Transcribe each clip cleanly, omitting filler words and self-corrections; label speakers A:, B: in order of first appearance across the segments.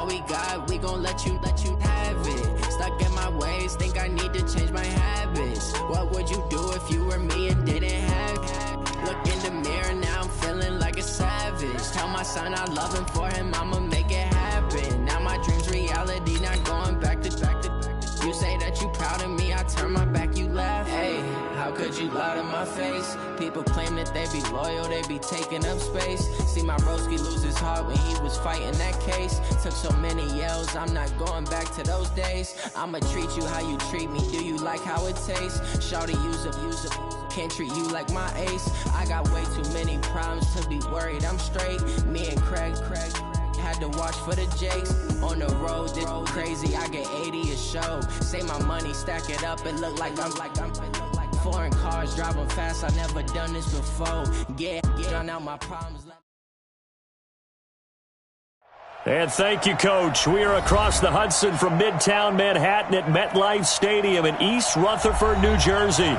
A: all we got, we gon' let you have it. Stuck in my ways, think I need to change my habits. What would you do if you were me and didn't have it? Look in the mirror, now I'm feeling like a savage. Tell my son I love him, for him I'ma make it happen. Now my dream's reality, not going back to. You say that you proud of me, I turn my back, you laugh. Hey, how could you lie to my face? People claim that they be loyal, they be taking up space. See my broski lose his heart when he was fighting that case. Took so many yells, I'm not going back to those days. I'ma treat you how you treat me, do you like how it tastes? Shawty, use up, can't treat you like my ace. I got way too many problems to be worried, I'm straight. Me and Craig had to watch for the Jakes. On the road, this crazy, I get 80 a show. Say my money, stack it up, it look like I'm foreign cars, driving fast, I never done this before. Get on out my problems.
B: And thank you, Coach. We are across the Hudson from Midtown Manhattan at MetLife Stadium in East Rutherford, New Jersey.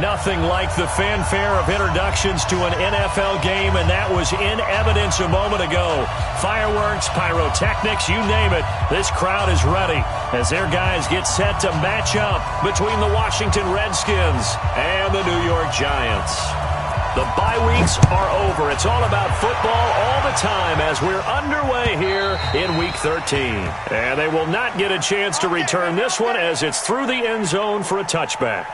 B: Nothing like the fanfare of introductions to an NFL game, and that was in evidence a moment ago. Fireworks, pyrotechnics, you name it. This crowd is ready as their guys get set to match up between the Washington Redskins and the New York Giants. The bye weeks are over. It's all about football all the time as we're underway here in Week 13. And they will not get a chance to return this one as it's through the end zone for a touchback.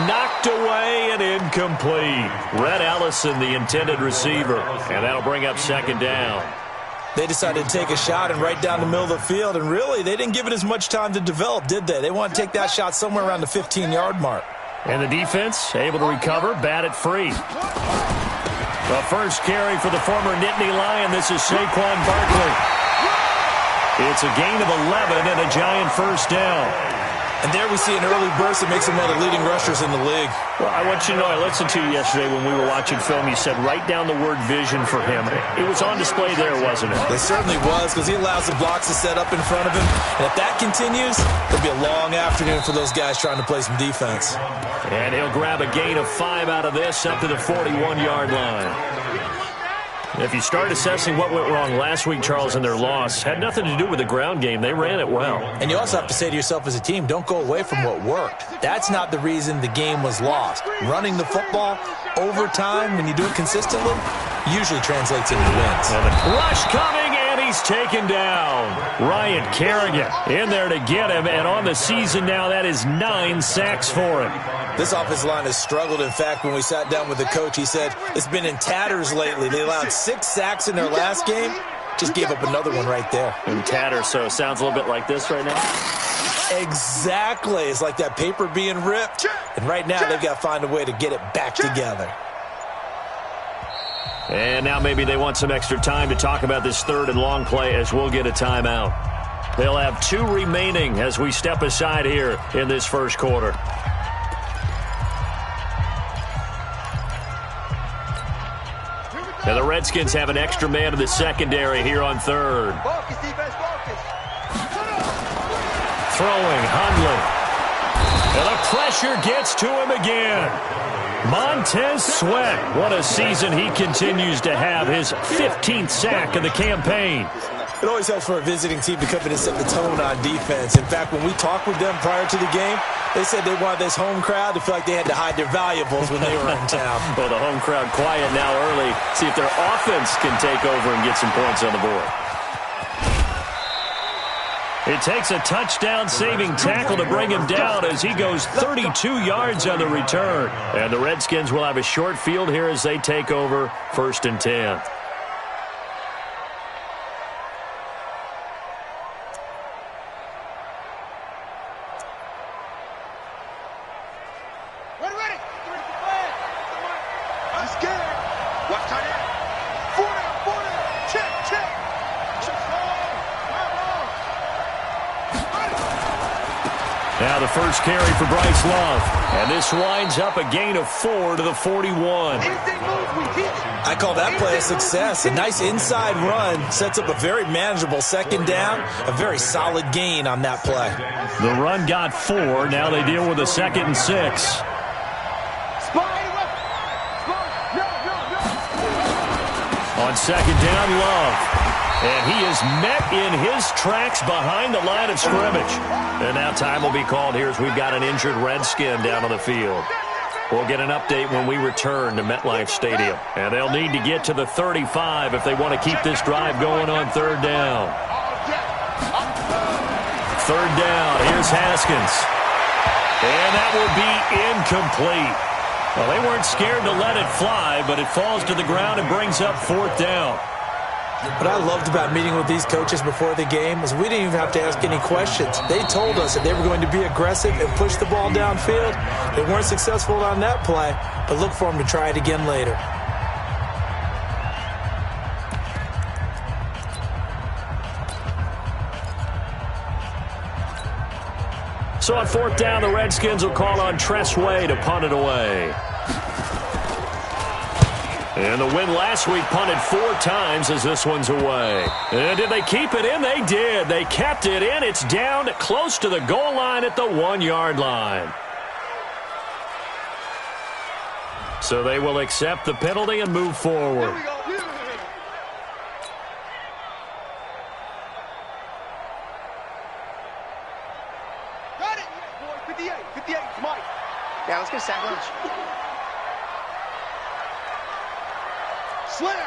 B: Knocked away and incomplete. Red Ellison, the intended receiver, and that'll bring up second down.
C: They decided to take a shot and right down the middle of the field, and really, they didn't give it as much time to develop, did they? They want to take that shot somewhere around the 15-yard mark.
B: And the defense able to recover, bat it free. The first carry for the former Nittany Lion. This is Saquon Barkley. It's a gain of 11 and a Giant first down.
C: And there we see an early burst that makes him one of the leading rushers in the league.
B: Well, I want you to know, I listened to you yesterday when we were watching film. You said write down the word vision for him. It was on display there, wasn't it?
C: It certainly was, because he allows the blocks to set up in front of him. And if that continues, it'll be a long afternoon for those guys trying to play some defense.
B: And he'll grab a gain of 5 out of this up to the 41-yard line. If you start assessing what went wrong last week, Charles, in their loss, had nothing to do with the ground game. They ran it well.
C: And you also have to say to yourself as a team, don't go away from what worked. That's not the reason the game was lost. Running the football over time, when you do it consistently, usually translates into wins.
B: And the rush coming, and he's taken down. Ryan Kerrigan in there to get him, and on the season now, that is 9 sacks for him.
C: This offensive line has struggled. In fact, when we sat down with the coach, he said it's been in tatters lately. They allowed 6 sacks in their last game. Just gave up another one right there.
B: In tatters, so it sounds a little bit like this right now.
C: Exactly. It's like that paper being ripped. And right now, they've got to find a way to get it back together.
B: And now maybe they want some extra time to talk about this third and long play as we'll get a timeout. They'll have 2 remaining as we step aside here in this first quarter. And the Redskins have an extra man in the secondary here on third. Throwing, Hundley. And the pressure gets to him again. Montez Sweat. What a season he continues to have. His 15th sack of the campaign.
C: It always helps for a visiting team to come in and set the tone on defense. In fact, when we talked with them prior to the game, they said they wanted this home crowd to feel like they had to hide their valuables when they were in town.
B: Well, the home crowd quiet now early. See if their offense can take over and get some points on the board. It takes a touchdown-saving tackle to bring him down as he goes 32 yards on the return. And the Redskins will have a short field here as they take over 1st and 10. Now the first carry for Bryce Love. And this winds up a gain of 4 to the 41.
C: I call that play a success. A nice inside run sets up a very manageable second down. A very solid gain on that play.
B: The run got 4. Now they deal with a 2nd and 6. On 2nd down, Love. And he is met in his tracks behind the line of scrimmage. And now time will be called here as we've got an injured Redskin down on the field. We'll get an update when we return to MetLife Stadium. And they'll need to get to the 35 if they want to keep this drive going on 3rd down. 3rd down, here's Haskins. And that will be incomplete. Well, they weren't scared to let it fly, but it falls to the ground and brings up 4th down.
C: What I loved about meeting with these coaches before the game is we didn't even have to ask any questions. They told us that they were going to be aggressive and push the ball downfield. They weren't successful on that play, but look for them to try it again later.
B: So on 4th down, the Redskins will call on Tress Way to punt it away. And the win last week punted 4 times as this one's away. And did they keep it in? They did. They kept it in. It's down close to the goal line at the 1-yard line. So they will accept the penalty and move forward.
D: Got it. 58, Mike. Yeah, let's get sack lunch. Slam.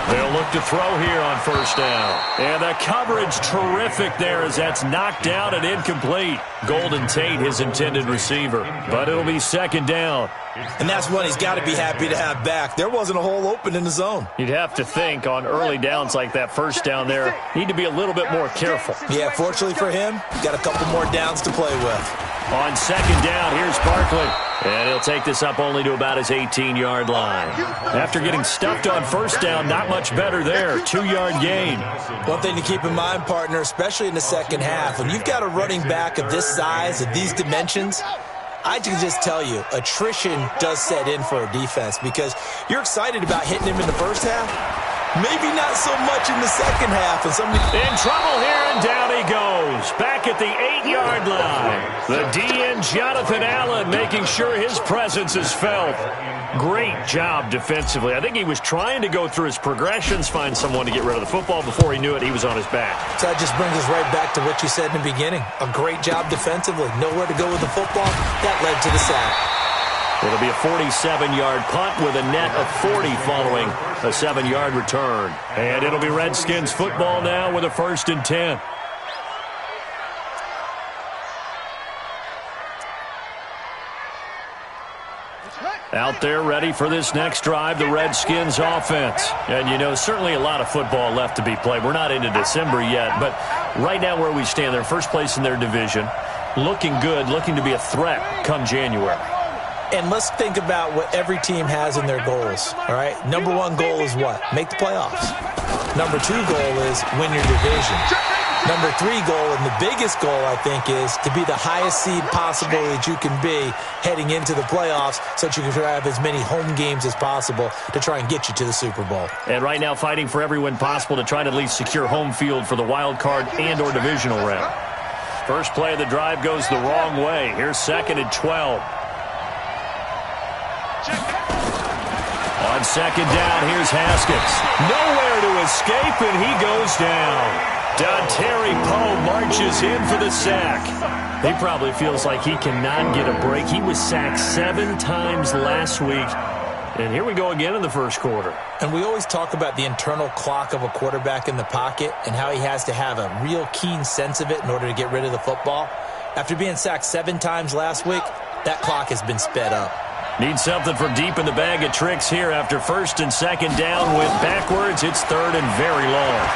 B: They'll look to throw here on 1st down. And the coverage terrific there as that's knocked down and incomplete. Golden Tate, his intended receiver. But it'll be 2nd down.
C: And that's one he's got to be happy to have back. There wasn't a hole open in the zone.
B: You'd have to think on early downs like that 1st down there, need to be a little bit more careful.
C: Yeah, fortunately for him, got a couple more downs to play with.
B: On 2nd down, here's Barkley. And he'll take this up only to about his 18-yard line. After getting stuffed on 1st down, not much better there. 2-yard gain.
C: One thing to keep in mind, partner, especially in the second half, when you've got a running back of this size, of these dimensions, I can just tell you, attrition does set in for a defense because you're excited about hitting him in the first half. Maybe not so much in the second half. And
B: in trouble here, and down he goes. Back at the 8-yard line. The DN, Jonathan Allen, making sure his presence is felt. Great job defensively. I think he was trying to go through his progressions, find someone to get rid of the football. Before he knew it, he was on his back.
C: So that just brings us right back to what you said in the beginning. A great job defensively. Nowhere to go with the football. That led to the sack.
B: It'll be a 47-yard punt with a net of 40 following a 7-yard return. And it'll be Redskins football now with a 1st and 10. Out there ready for this next drive, the Redskins offense. And, you know, certainly a lot of football left to be played. We're not into December yet, but right now where we stand, they're first place in their division. Looking good, looking to be a threat come January.
C: And let's think about what every team has in their goals, all right? Number 1 goal is what? Make the playoffs. Number 2 goal is win your division. Number 3 goal, and the biggest goal, I think, is to be the highest seed possible that you can be heading into the playoffs so that you can have as many home games as possible to try and get you to the Super Bowl.
B: And right now fighting for every win possible to try to at least secure home field for the wild card and or divisional round. First play of the drive goes the wrong way. Here's 2nd and 12. On 2nd down, here's Haskins. Nowhere to escape, and he goes down. Dontari Poe marches in for the sack. He probably feels like he cannot get a break. He was sacked 7 times last week. And here we go again in the first quarter.
C: And we always talk about the internal clock of a quarterback in the pocket and how he has to have a real keen sense of it in order to get rid of the football. After being sacked 7 times last week, that clock has been sped up.
B: Need something from deep in the bag of tricks here after 1st and 2nd down. Went backwards. It's 3rd and very long.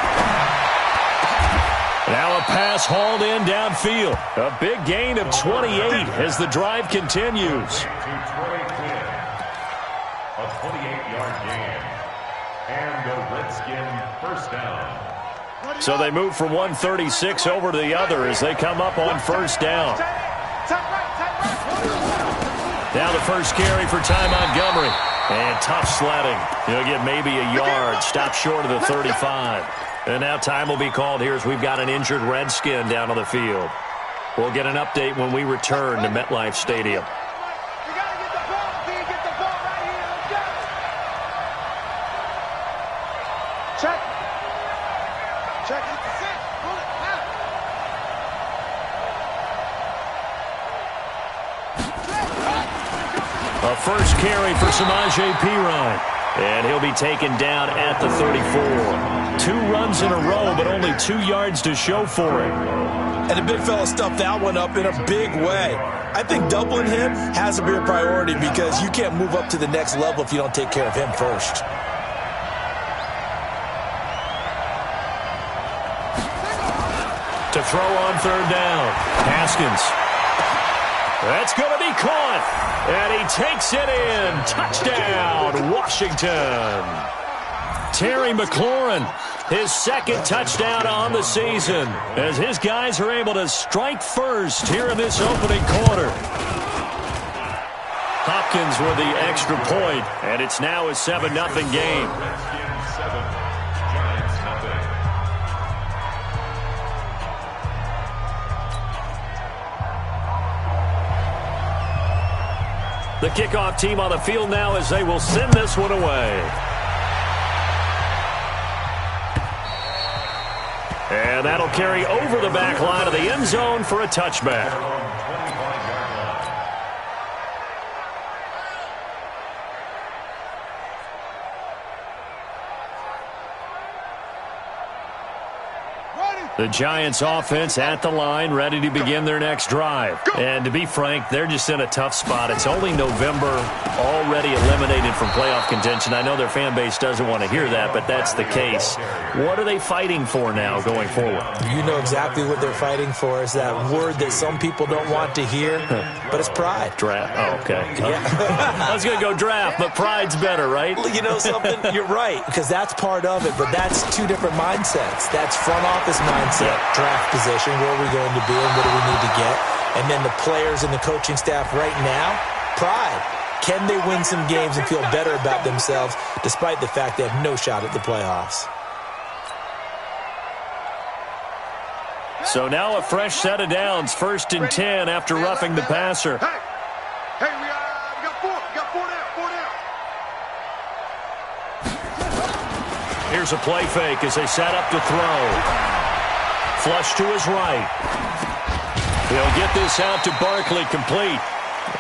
B: Now a pass hauled in downfield. A big gain of 28 as the drive continues.
E: A 28-yard gain. And the Redskin first down.
B: So they move from 136 over to the other as they come up on first down. Now the first carry for Ty Montgomery. And tough sledding. He'll get maybe a yard. Stop short of the 35. And now time will be called here as we've got an injured Redskin down on the field. We'll get an update when we return to MetLife Stadium. A first carry for Samaje Perine. And he'll be taken down at the 34. 2 runs in a row, but only 2 yards to show for it.
C: And the big fella stuffed that one up in a big way. I think doubling him has to be a priority because you can't move up to the next level if you don't take care of him first.
B: To throw on third down. Haskins. That's going to be caught. And he takes it in. Touchdown, Washington. Terry McLaurin, his second touchdown on the season, as his guys are able to strike first here in this opening quarter. Hopkins with the extra point, and it's now a 7-0 game.
E: Redskins 7, Giants nothing.
B: The kickoff team on the field now as they will send this one away. And that'll carry over the back line of the end zone for a touchback. The Giants offense at the line, ready to begin their next drive. And to be frank, they're just in a tough spot. It's only November, already eliminated from playoff contention. I know their fan base doesn't want to hear that, but that's the case. What are they fighting for now going forward?
C: You know exactly what they're fighting for. Is that word that some people don't want to hear, but it's pride.
B: Draft. Oh, okay.
C: Yeah.
B: I was going to go draft, but pride's better, right?
C: You know something? You're right, because that's part of it, but that's 2 different mindsets. That's front office mindset, draft position, where are we going to be and what do we need to get? And then the players and the coaching staff right now, pride. Can they win some games and feel better about themselves despite the fact they have no shot at the playoffs?
B: So now a fresh set of downs, 1st and 10 after roughing the passer.
D: Hey, we got 4. We got 4 down.
B: Here's a play fake as they set up to throw. Flush to his right. He'll get this out to Barkley complete.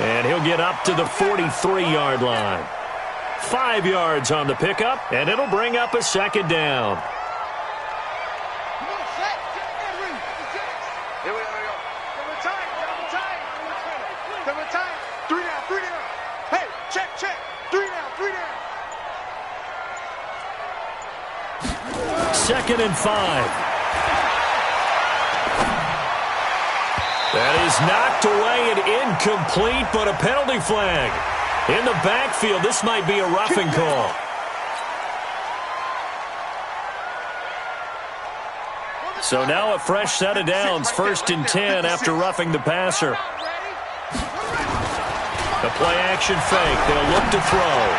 B: And he'll get up to the 43-yard line. 5 yards on the pickup, and it'll bring up a 2nd down.
D: Here we go. Double time. 3 down. Hey, check. 3 down.
B: 2nd and 5. That is knocked away and incomplete, but a penalty flag. In the backfield, this might be a roughing call. So now a fresh set of downs, 1st and 10 after roughing the passer. The play-action fake. They'll look to throw.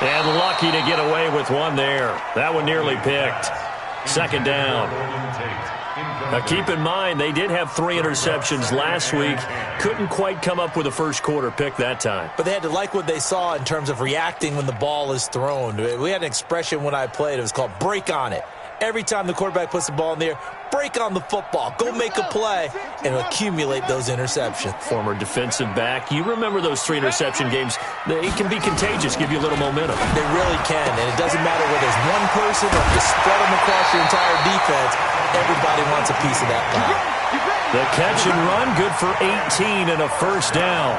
B: And lucky to get away with one there. That one nearly picked. 2nd down. Now keep in mind, they did have 3 interceptions last week. Couldn't quite come up with a first quarter pick that time.
C: But they had to like what they saw in terms of reacting when the ball is thrown. We had an expression when I played. It was called break on it. Every time the quarterback puts the ball in the air, break on the football. Go make a play and accumulate those interceptions.
B: Former defensive back. You remember those 3 interception games. It can be contagious, give you a little momentum.
C: They really can, and it doesn't matter whether it's one person or if you spread them across your entire defense. Everybody wants a piece of that pie.
B: The catch and run, good for 18 and a 1st down.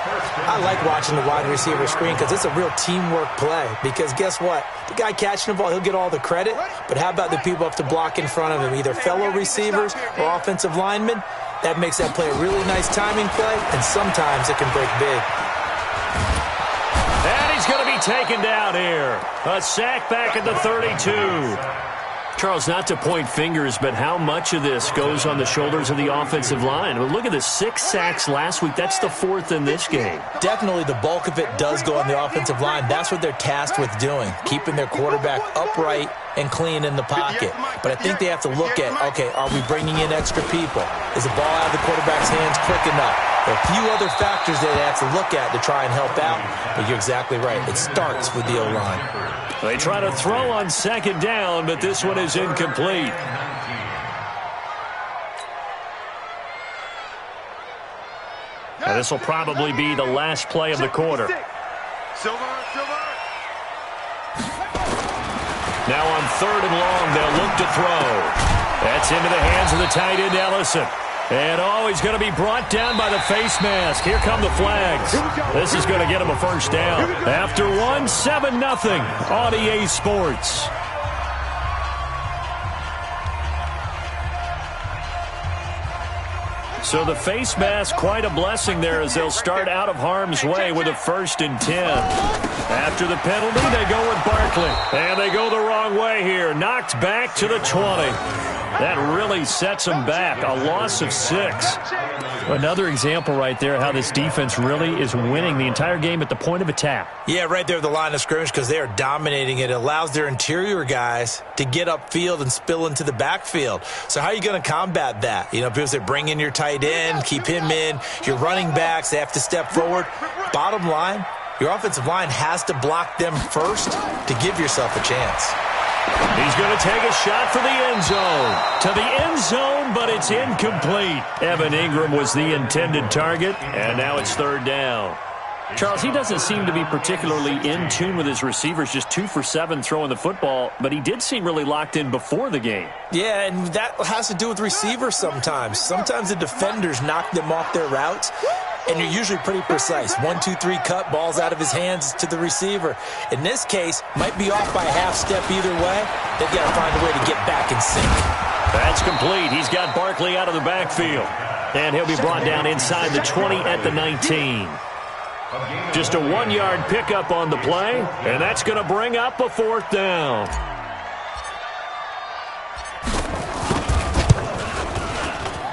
C: I like watching the wide receiver screen because it's a real teamwork play. Because guess what? The guy catching the ball, he'll get all the credit. But how about the people have to block in front of him, either fellow receivers or offensive linemen? That makes that play a really nice timing play, and sometimes it can break big.
B: And he's going to be taken down here. A sack back at the 32. Charles, not to point fingers, but how much of this goes on the shoulders of the offensive line? Well, look at the 6 sacks last week. That's the 4th in this game.
C: Definitely the bulk of it does go on the offensive line. That's what they're tasked with doing, keeping their quarterback upright and clean in the pocket. But I think they have to look at, okay, are we bringing in extra people? Is the ball out of the quarterback's hands quick enough? There are a few other factors that they have to look at to try and help out. But you're exactly right. It starts with the O-line.
B: They try to throw on 2nd down, but this one is incomplete. And this will probably be the last play of the quarter. Now on 3rd and long, they'll look to throw. That's into the hands of the tight end, Ellison. And, he's going to be brought down by the face mask. Here come the flags. This is going to get him a first down. After 7-0 on EA Sports. So the face mask, quite a blessing there as they'll start out of harm's way with a 1st and 10. After the penalty, they go with Barkley. And they go the wrong way here. Knocked back to the 20. That really sets them back. A loss of 6. Another example right there how this defense really is winning the entire game at the point of attack. Yeah, right there at the line of scrimmage because they are dominating it. It allows their interior guys to get upfield and spill into the backfield. So how are you going to combat that? You know, people say bring in your tight end, keep him in. Your running backs, they have to step forward. Bottom line, your offensive line has to block them first to give yourself a chance. He's going to take a shot for the end zone. To the end zone, but it's incomplete. Evan Ingram was the intended target, and now it's 3rd down. Charles, he doesn't seem to be particularly in tune with his receivers, just 2 for 7 throwing the football, but he did seem really locked in before the game. Yeah, and that has to do with receivers sometimes. Sometimes the defenders knock them off their routes, and you're usually pretty precise. 1, 2, 3 cut, balls out of his hands to the receiver. In this case, might be off by a half step either way. They've got to find a way to get back in sync. That's complete. He's got Barkley out of the backfield. And he'll be brought down inside the 20 at the 19. Just a 1-yard pickup on the play, and that's going to bring up a 4th down.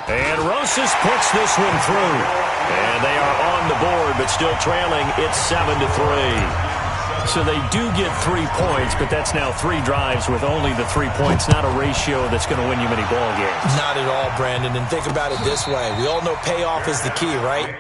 B: And Rosas puts this one through. And they are on the board, but still trailing. It's 7-3. So they do get 3 points, but that's now 3 drives with only the 3 points, not a ratio that's going to win you many ball games.
C: Not at all, Brandon. And think about it this way. We all know payoff is the key, right?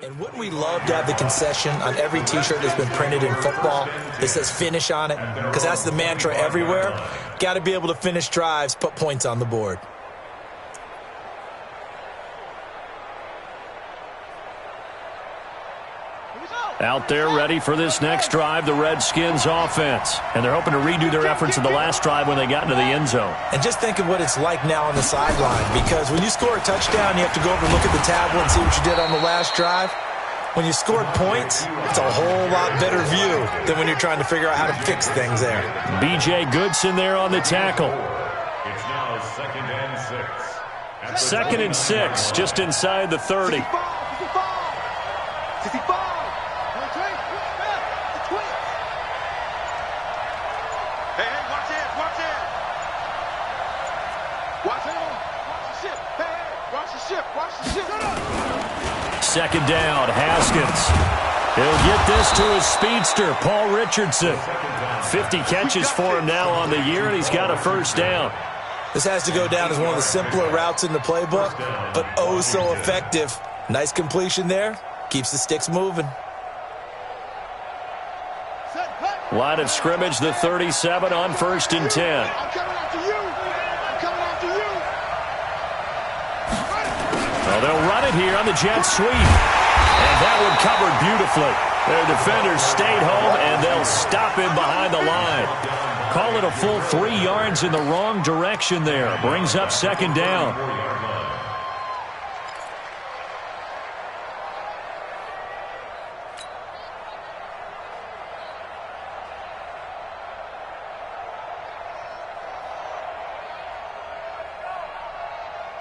C: And wouldn't we love to have the concession on every T-shirt that's been printed in football that says finish on it? Because that's the mantra everywhere. Got to be able to finish drives, put points on the board.
B: Out there ready for this next drive, the Redskins offense. And they're hoping to redo their efforts in the last drive when they got into the end zone.
C: And just think of what it's like now on the sideline. Because when you score a touchdown, you have to go over and look at the tablet and see what you did on the last drive. When you scored points, it's a whole lot better view than when you're trying to figure out how to fix things there.
B: B.J. Goodson there on the tackle.
E: It's now 2nd and 6.
B: 2nd and 6, just inside the 30.
D: 55.
B: Second down, Haskins. He'll get this to his speedster, Paul Richardson. 50 catches for him now on the year, and he's got a first down.
C: This has to go down as one of the simpler routes in the playbook, but oh so effective. Nice completion there. Keeps the sticks moving.
B: Line of scrimmage, the 37 on 1st and 10.
D: I'm coming after you. I'm coming after you.
B: Well, they'll run it here on the jet sweep. And that one covered beautifully. Their defenders stayed home, and they'll stop him behind the line. Call it a full 3 yards in the wrong direction there. Brings up 2nd down.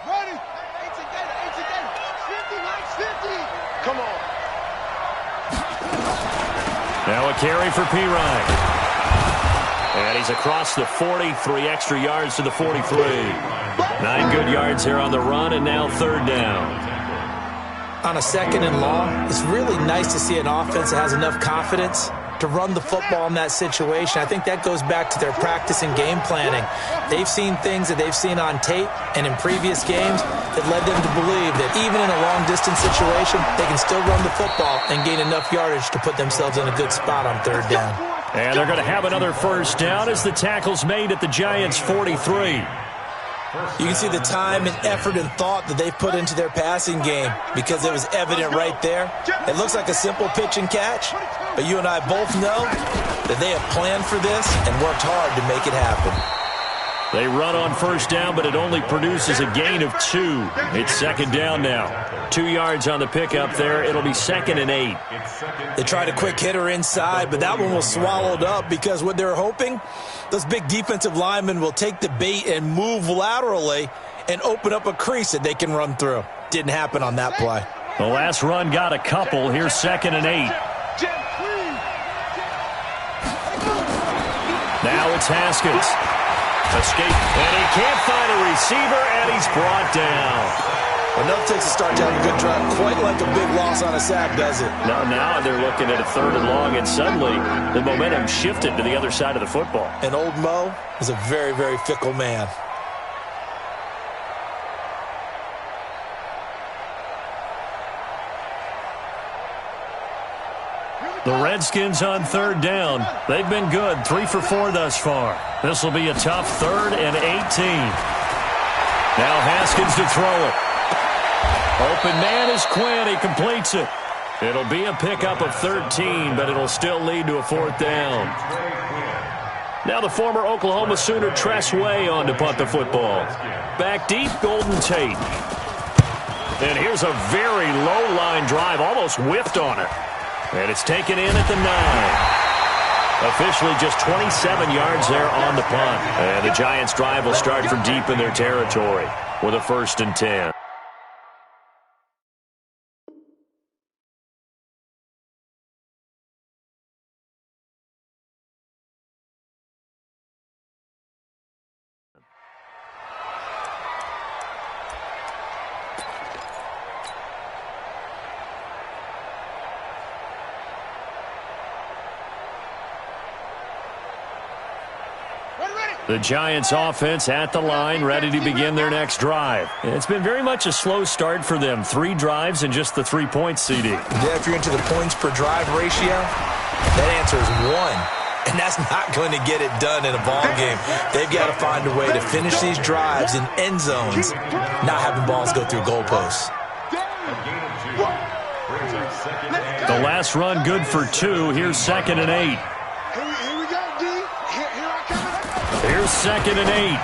D: Ready? 50, Max, 50. Come on.
B: Now a carry for Pirine. And he's across the 40, 3 extra yards to the 43. 9 good yards here on the run, and now 3rd down.
C: On a 2nd and long, it's really nice to see an offense that has enough confidence to run the football in that situation. I think that goes back to their practice and game planning. They've seen things that they've seen on tape and in previous games that led them to believe that even in a long-distance situation, they can still run the football and gain enough yardage to put themselves in a good spot on 3rd down.
B: And they're going to have another first down as the tackle's made at the Giants' 43.
C: You can see the time and effort and thought that they've put into their passing game because it was evident right there. It looks like a simple pitch and catch, but you and I both know that they have planned for this and worked hard to make it happen.
B: They run on first down, but it only produces a gain of 2. It's 2nd down now. 2 yards on the pickup there. It'll be 2nd and 8.
C: They tried a quick hitter inside, but that one was swallowed up because what they're hoping, those big defensive linemen will take the bait and move laterally and open up a crease that they can run through. Didn't happen on that play.
B: The last run got a couple. Here's 2nd and 8. Now it's Haskins. Escape, and he can't find a receiver, and he's brought down.
C: Enough takes a start to have a good drive. Quite like a big loss on a sack, does it?
B: Now they're looking at a 3rd and long, and suddenly the momentum shifted to the other side of the football.
C: And old Mo is a very, very fickle man.
B: The Redskins on 3rd down. They've been good, 3 for 4 thus far. This will be a tough 3rd and 18. Now Haskins to throw it. Open man is Quinn. He completes it. It'll be a pickup of 13, but it'll still lead to a 4th down. Now the former Oklahoma Sooner Tress Way on to punt the football. Back deep, Golden Tate. And here's a very low line drive, almost whiffed on it. And it's taken in at the 9. Officially just 27 yards there on the punt. And the Giants' drive will start from deep in their territory with a 1st and 10. The Giants offense at the line, ready to begin their next drive. It's been very much a slow start for them. 3 drives and just the 3 points, CD.
C: Yeah, if you're into the points per drive ratio, that answer is 1. And that's not going to get it done in a ball game. They've got to find a way to finish these drives in end zones, not having balls go through goalposts.
B: The last run good for 2. Here's 2nd and 8. Here's 2nd and 8.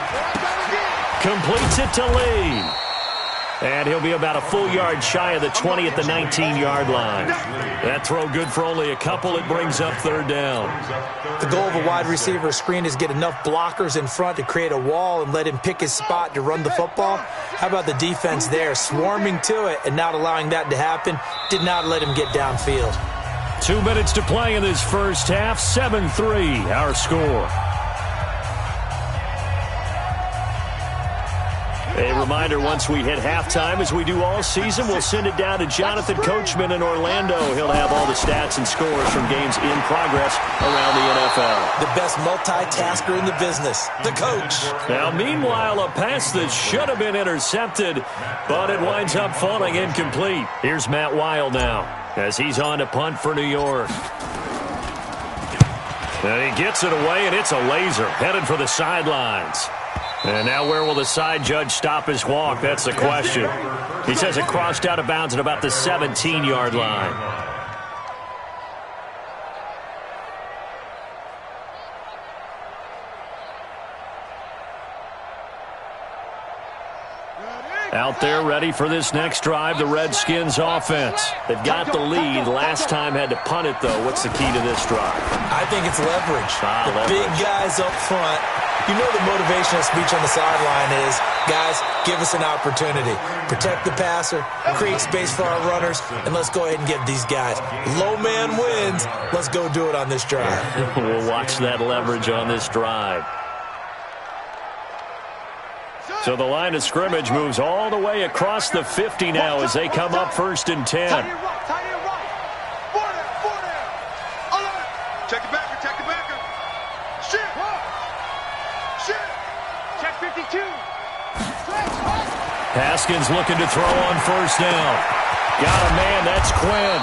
B: Completes it to Lee. And he'll be about a full yard shy of the 20 at the 19-yard line. That throw good for only a couple. It brings up 3rd down.
C: The goal of a wide receiver screen is get enough blockers in front to create a wall and let him pick his spot to run the football. How about the defense there, swarming to it and not allowing that to happen? Did not let him get downfield.
B: 2 minutes to play in this first half. 7-3, our score. A reminder, once we hit halftime, as we do all season, we'll send it down to Jonathan Coachman in Orlando. He'll have all the stats and scores from games in progress around the NFL.
C: The best multitasker in the business, the coach.
B: Now, meanwhile, a pass that should have been intercepted, but it winds up falling incomplete. Here's Matt Weil now, as he's on to punt for New York. And he gets it away, and it's a laser, headed for the sidelines. And now where will the side judge stop his walk? That's the question. He says it crossed out of bounds at about the 17-yard line. Out there ready for this next drive, the Redskins offense. They've got the lead. Last time had to punt it, though. What's the key to this drive?
C: I think it's leverage.
B: Leverage.
C: Big guys up front. You know the motivational speech on the sideline is, guys, give us an opportunity. Protect the passer, create space for our runners, and let's go ahead and get these guys. Low man wins. Let's go do it on this drive.
B: We'll watch that leverage on this drive. So the line of scrimmage moves all the way across the 50 now as they come up 1st and 10.
D: Check the backer. Shit. Check 52.
B: Haskins looking to throw on 1st down. Got a man, that's Quinn.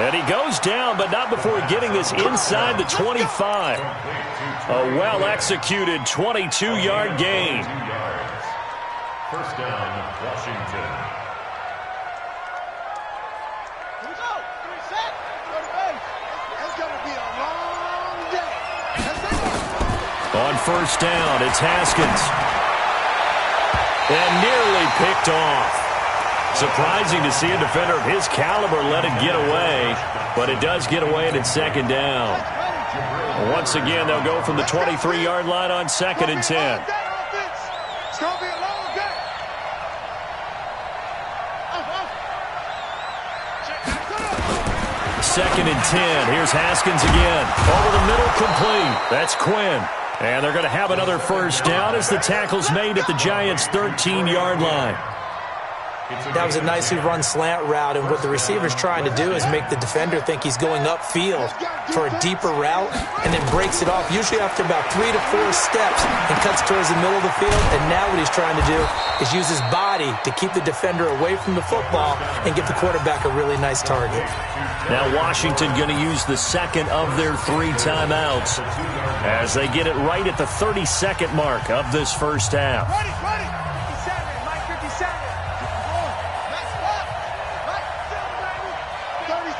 B: And he goes down, but not before getting this inside the 25. A well-executed 22-yard gain.
E: 1st down, Washington.
D: Here we go. 3 set. Go to base. It's going to be a long day.
B: On 1st down, it's Haskins. And nearly picked off. Surprising to see a defender of his caliber let it get away, but it does get away and it's 2nd down. Once again, they'll go from the 23-yard line on 2nd and 10.
D: It's going to be a long day.
B: 2nd and 10. Here's Haskins again. Over the middle, complete. That's Quinn. And they're going to have another 1st down as the tackle's made at the Giants' 13-yard line.
C: That was a nicely run slant route, and what the receiver's trying to do is make the defender think he's going upfield for a deeper route and then breaks it off, usually after about 3 to 4 steps, and cuts towards the middle of the field. And now what he's trying to do is use his body to keep the defender away from the football and give the quarterback a really nice target.
B: Now Washington going to use the 2nd of their 3 timeouts as they get it right at the 32nd mark of this 1st half.
D: Ready. 57, Mike 57.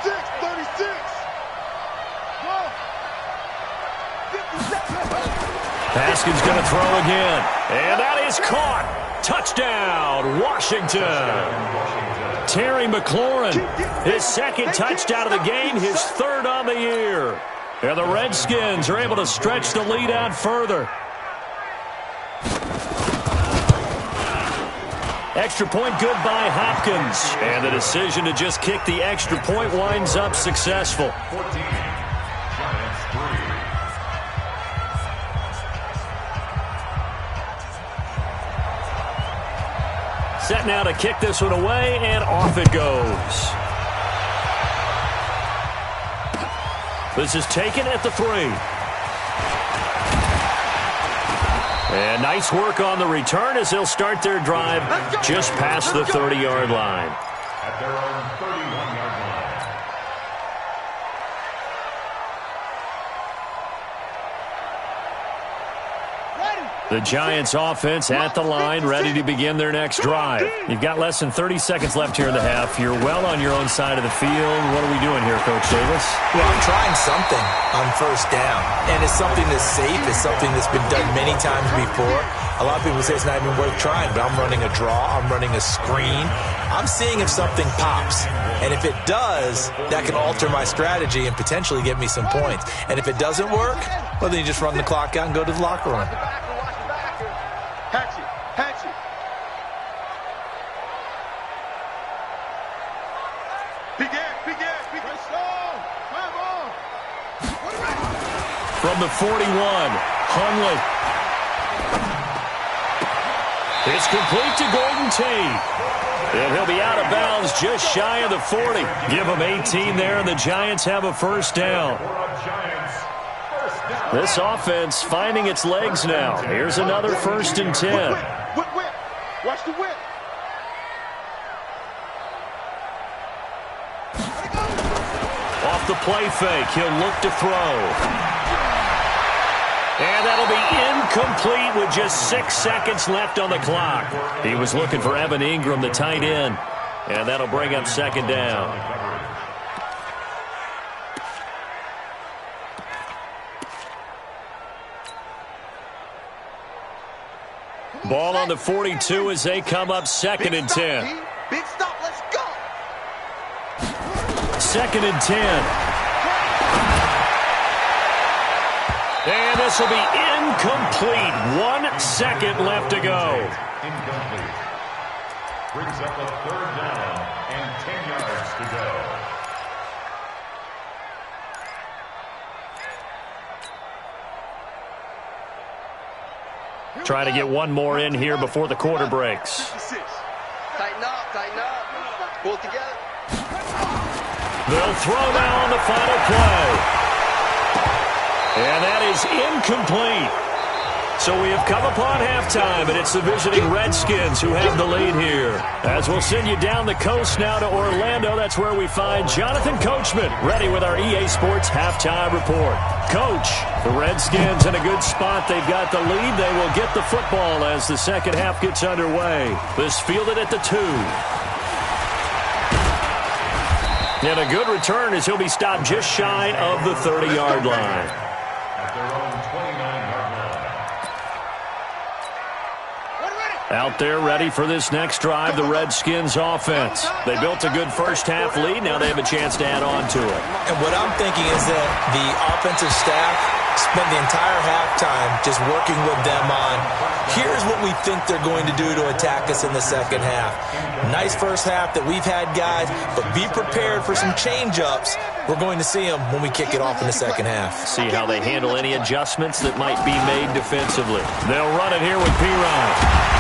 D: 36. Go. 57.
B: Haskins going to throw again. And that is caught. Touchdown, Washington. Terry McLaurin, his 2nd touchdown of the game, his 3rd on the year. And the Redskins are able to stretch the lead out further. Extra point good by Hopkins. And the decision to just kick the extra point winds up successful.
E: 14, Giants 3.
B: Set now to kick this one away, and off it goes. This is taken at the 3. And nice work on the return as they'll start their drive just past the 30-yard line.
E: At their own 31-yard line.
B: The Giants offense at the line, ready to begin their next drive. You've got less than 30 seconds left here in the half. You're well on your own side of the field. What are we doing here, Coach Davis?
C: Well, I'm trying something on 1st down, and it's something that's safe. It's something that's been done many times before. A lot of people say it's not even worth trying, but I'm running a draw. I'm running a screen. I'm seeing if something pops. And if it does, that can alter my strategy and potentially get me some points. And if it doesn't work, well, then you just run the clock out and go to the locker room.
D: Hatch it. Big ass. Come on.
B: From the 41, Hundley. It's complete to Golden Tate. And he'll be out of bounds just shy of the 40. Give him 18 there, and the Giants have a first down. This offense finding its legs now. Here's another 1st and 10.
D: Whip. Watch the whip.
B: Off the play fake, he'll look to throw. And that'll be incomplete with just 6 seconds left on the clock. He was looking for Evan Ingram, the tight end. And that'll bring up 2nd down. Ball on the 42 as they come up 2nd and 10.
D: Big stop, let's go.
B: 2nd and 10. And this will be incomplete. 1 second left to go.
E: Incomplete. Brings up a 3rd down and 10 yards to go.
B: Try to get one more in here before the quarter breaks.
D: Tighten up. Pull it together.
B: They'll throw now on the final play. And that is incomplete. So we have come upon halftime, and it's the visiting Redskins who have the lead here. As we'll send you down the coast now to Orlando, that's where we find Jonathan Coachman, ready with our EA Sports halftime report. Coach, the Redskins in a good spot. They've got the lead. They will get the football as the second half gets underway. This fielded at the 2. And a good return as he'll be stopped just shy of the 30-yard line.
E: At their own 29-yard line.
B: Out there ready for this next drive, the Redskins offense. They built a good first half lead. Now they have a chance to add on to it.
C: And what I'm thinking is that the offensive staff spent the entire halftime just working with them on, here's what we think they're going to do to attack us in the second half. Nice first half that we've had, guys, but be prepared for some change-ups. We're going to see them when we kick it off in the second half.
B: See how they handle any adjustments that might be made defensively. They'll run it here with P-Ryan.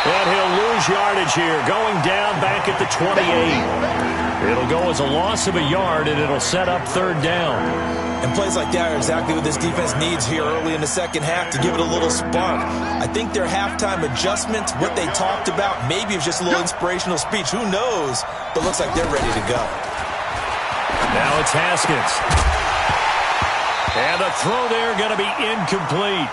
B: And he'll lose yardage here, going down back at the 28. It'll go as a loss of a yard, and it'll set up 3rd down.
C: And plays like that are exactly what this defense needs here early in the second half to give it a little spark. I think their halftime adjustments, what they talked about, maybe it's just a little inspirational speech. Who knows? But looks like they're ready to go.
B: Now it's Haskins. And the throw there going to be incomplete.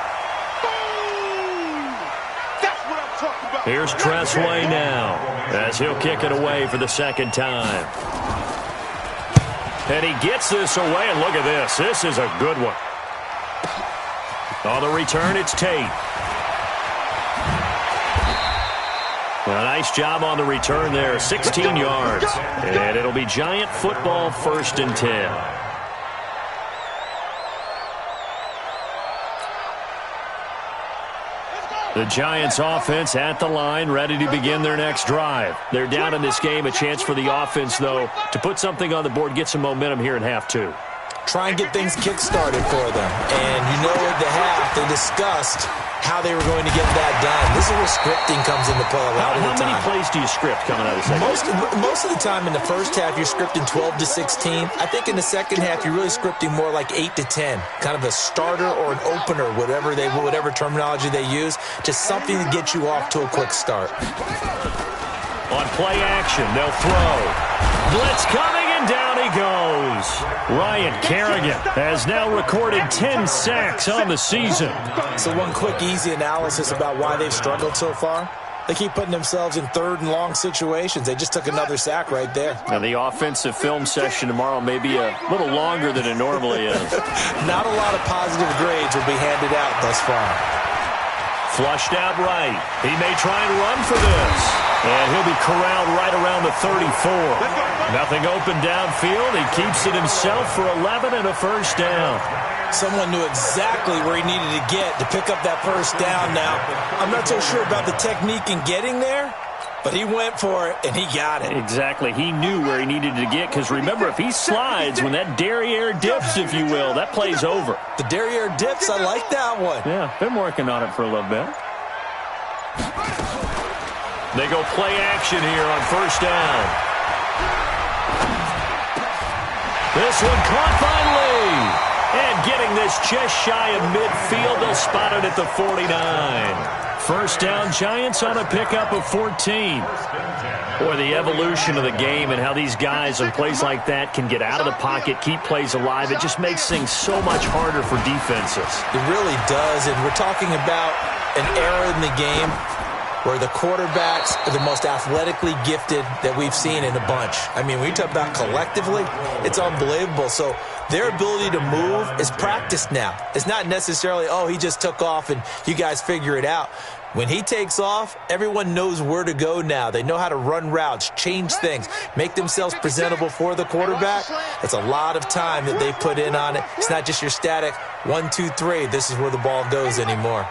B: Here's Tressway now as he'll kick it away for the 2nd time. And he gets this away, and look at this. This is a good one. On the return, it's Tate. A nice job on the return there, 16 yards. And it'll be Giant football, 1st and 10. The Giants offense at the line, ready to begin their next drive. They're down in this game. A chance for the offense, though, to put something on the board, get some momentum here in half 2.
C: Try and get things kick-started for them. And you know at the half, they discussed how they were going to get that done. This is where scripting comes into play a lot of the time.
B: How many plays do you script coming out of the second half?
C: Most of the time in the first half, you're scripting 12 to 16. I think in the second half, you're really scripting more like 8 to 10. Kind of a starter or an opener, whatever terminology they use. Just something to get you off to a quick start.
B: On play action, they'll throw. Blitz coming, and down he goes. Ryan Kerrigan has now recorded 10 sacks on the season.
C: So one quick, easy analysis about why they've struggled so far. They keep putting themselves in 3rd and long situations. They just took another sack right there.
B: Now the offensive film session tomorrow may be a little longer than it normally is.
C: Not a lot of positive grades will be handed out thus far.
B: Flushed out right. He may try and run for this. And he'll be corralled right around the 34. Nothing open downfield. He keeps it himself for 11 and a first down.
C: Someone knew exactly where he needed to get to pick up that first down now. I'm not so sure about the technique in getting there, but he went for it, and he got it.
B: Exactly. He knew where he needed to get, because remember, if he slides, when that derriere dips, if you will, that play's over.
C: The derriere dips, I like that one.
B: Yeah, been working on it for a little bit. They go play action here on first down. This one caught finally. And getting this just shy of midfield, they'll spot it at the 49. First down, Giants on a pickup of 14. Boy, the evolution of the game and how these guys on plays like that can get out of the pocket, keep plays alive, it just makes things so much harder for defenses.
C: It really does, and we're talking about an era in the game where the quarterbacks are the most athletically gifted that we've seen in a bunch. I mean, when you talk about collectively, it's unbelievable. So their ability to move is practiced now. It's not necessarily, oh, he just took off and you guys figure it out. When he takes off, everyone knows where to go now. They know how to run routes, change things, make themselves presentable for the quarterback. It's a lot of time that they put in on it. It's not just your static 1, 2, 3. This is where the ball goes anymore.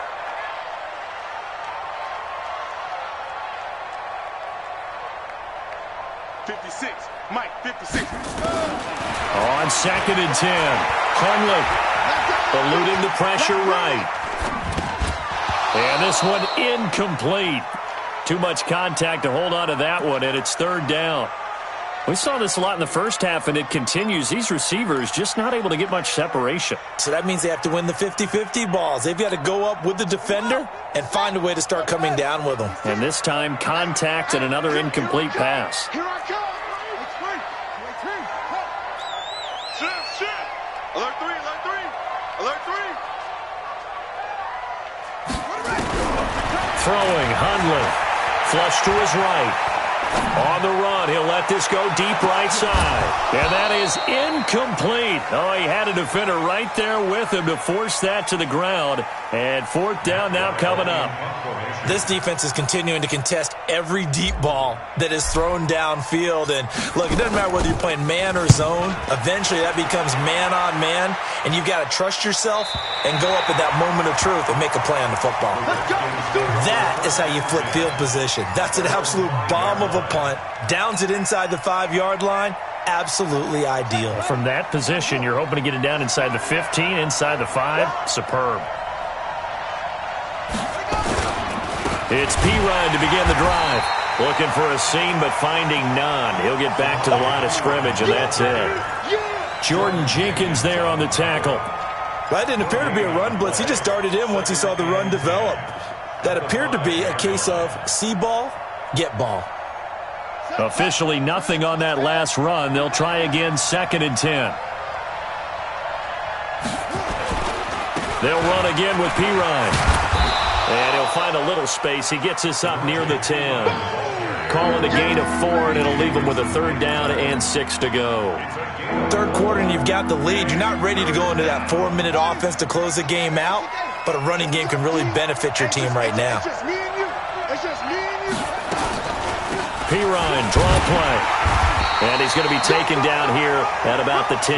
B: On 2nd and 10, Hundley eluding the pressure right. And this one incomplete. Too much contact to hold on to that one, and it's 3rd down. We saw this a lot in the first half, and it continues. These receivers just not able to get much separation.
C: So that means they have to win the 50-50 balls. They've got to go up with the defender and find a way to start coming down with them.
B: And this time, contact and another incomplete pass.
D: Here I come. Alert 3, alert 3, alert 3.
B: Throwing, Hundley. Flush to his right. On the run, he'll let this go deep right side. And that is incomplete. Oh, he had a defender right there with him to force that to the ground. And 4th down now coming up.
C: This defense is continuing to contest every deep ball that is thrown downfield. And look, it doesn't matter whether you're playing man or zone. Eventually that becomes man on man. And you've got to trust yourself and go up at that moment of truth and make a play on the football. That is how you flip field position. That's an absolute bomb of a punt. Downs it inside the 5-yard line. Absolutely ideal.
B: From that position, you're hoping to get it down inside the 15, inside the 5. Superb. It's Pirine to begin the drive. Looking for a seam, but finding none. He'll get back to the line of scrimmage, and that's it. Jordan Jenkins there on the tackle.
C: That didn't appear to be a run blitz. He just darted in once he saw the run develop. That appeared to be a case of see ball, get ball.
B: Officially nothing on that last run. They'll try again, 2nd and 10. They'll run again with Pirine. And he'll find a little space. He gets us up near the 10. Call it a gain of 4, and it'll leave him with a 3rd down and 6 to go.
C: 3rd quarter, and you've got the lead. You're not ready to go into that 4-minute offense to close the game out, but a running game can really benefit your team right now.
D: It's just me and you. It's just me and you.
B: Pirine, draw play. And he's going to be taken down here at about the 10.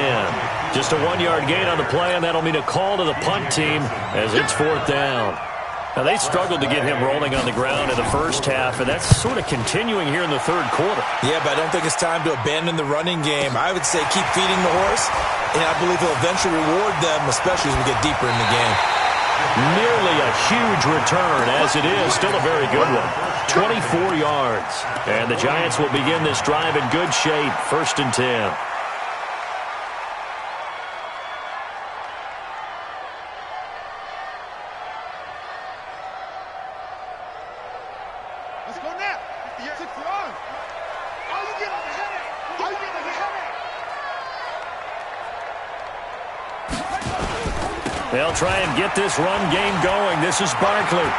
B: Just a 1-yard gain on the play, and that'll mean a call to the punt team as it's 4th down. Now, they struggled to get him rolling on the ground in the first half, and that's sort of continuing here in the 3rd quarter.
C: Yeah, but I don't think it's time to abandon the running game. I would say keep feeding the horse, and I believe he'll eventually reward them, especially as we get deeper in the game.
B: Nearly a huge return, as it is. Still a very good one. 24 yards. And the Giants will begin this drive in good shape. 1st and 10.
D: Let's go now. Are you getting a headache? Are you getting a headache?
B: They'll try and get this run game going. This is Barkley.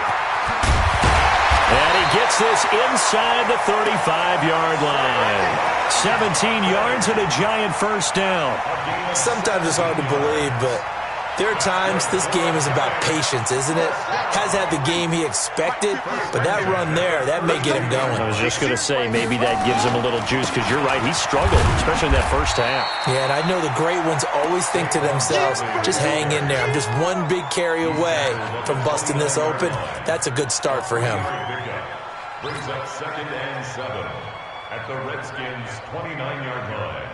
B: And he gets this inside the 35-yard line. 17 yards and a Giant 1st down.
C: Sometimes it's hard to believe, but there are times this game is about patience, isn't it? Has had the game he expected, but that run there, that may get him going.
B: I was just going to say, maybe that gives him a little juice, because you're right, he struggled, especially in that first half.
C: Yeah, and I know the great ones always think to themselves, just hang in there. I'm just one big carry away from busting this open. That's a good start for him.
E: Brings up 2nd and 7 at the Redskins' 29-yard line.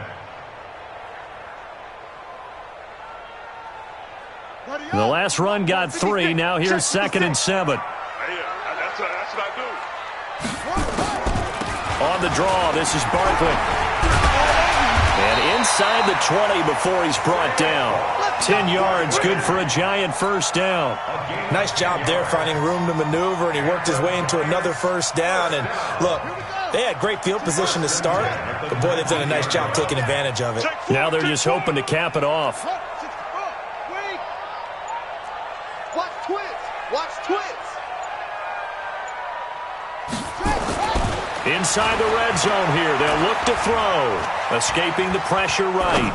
B: The last run got 3. Now here's 2nd and 7.
D: That's what I do.
B: On the draw, this is Barkley. And inside the 20 before he's brought down. 10 yards, good for a Giant first down.
C: Nice job there finding room to maneuver, and he worked his way into another first down. And look, they had great field position to start, but boy, they've done a nice job taking advantage of it.
B: Now they're just hoping to cap it off.
D: Watch twins. Watch twins.
B: Inside the red zone here, they'll look to throw. Escaping the pressure right.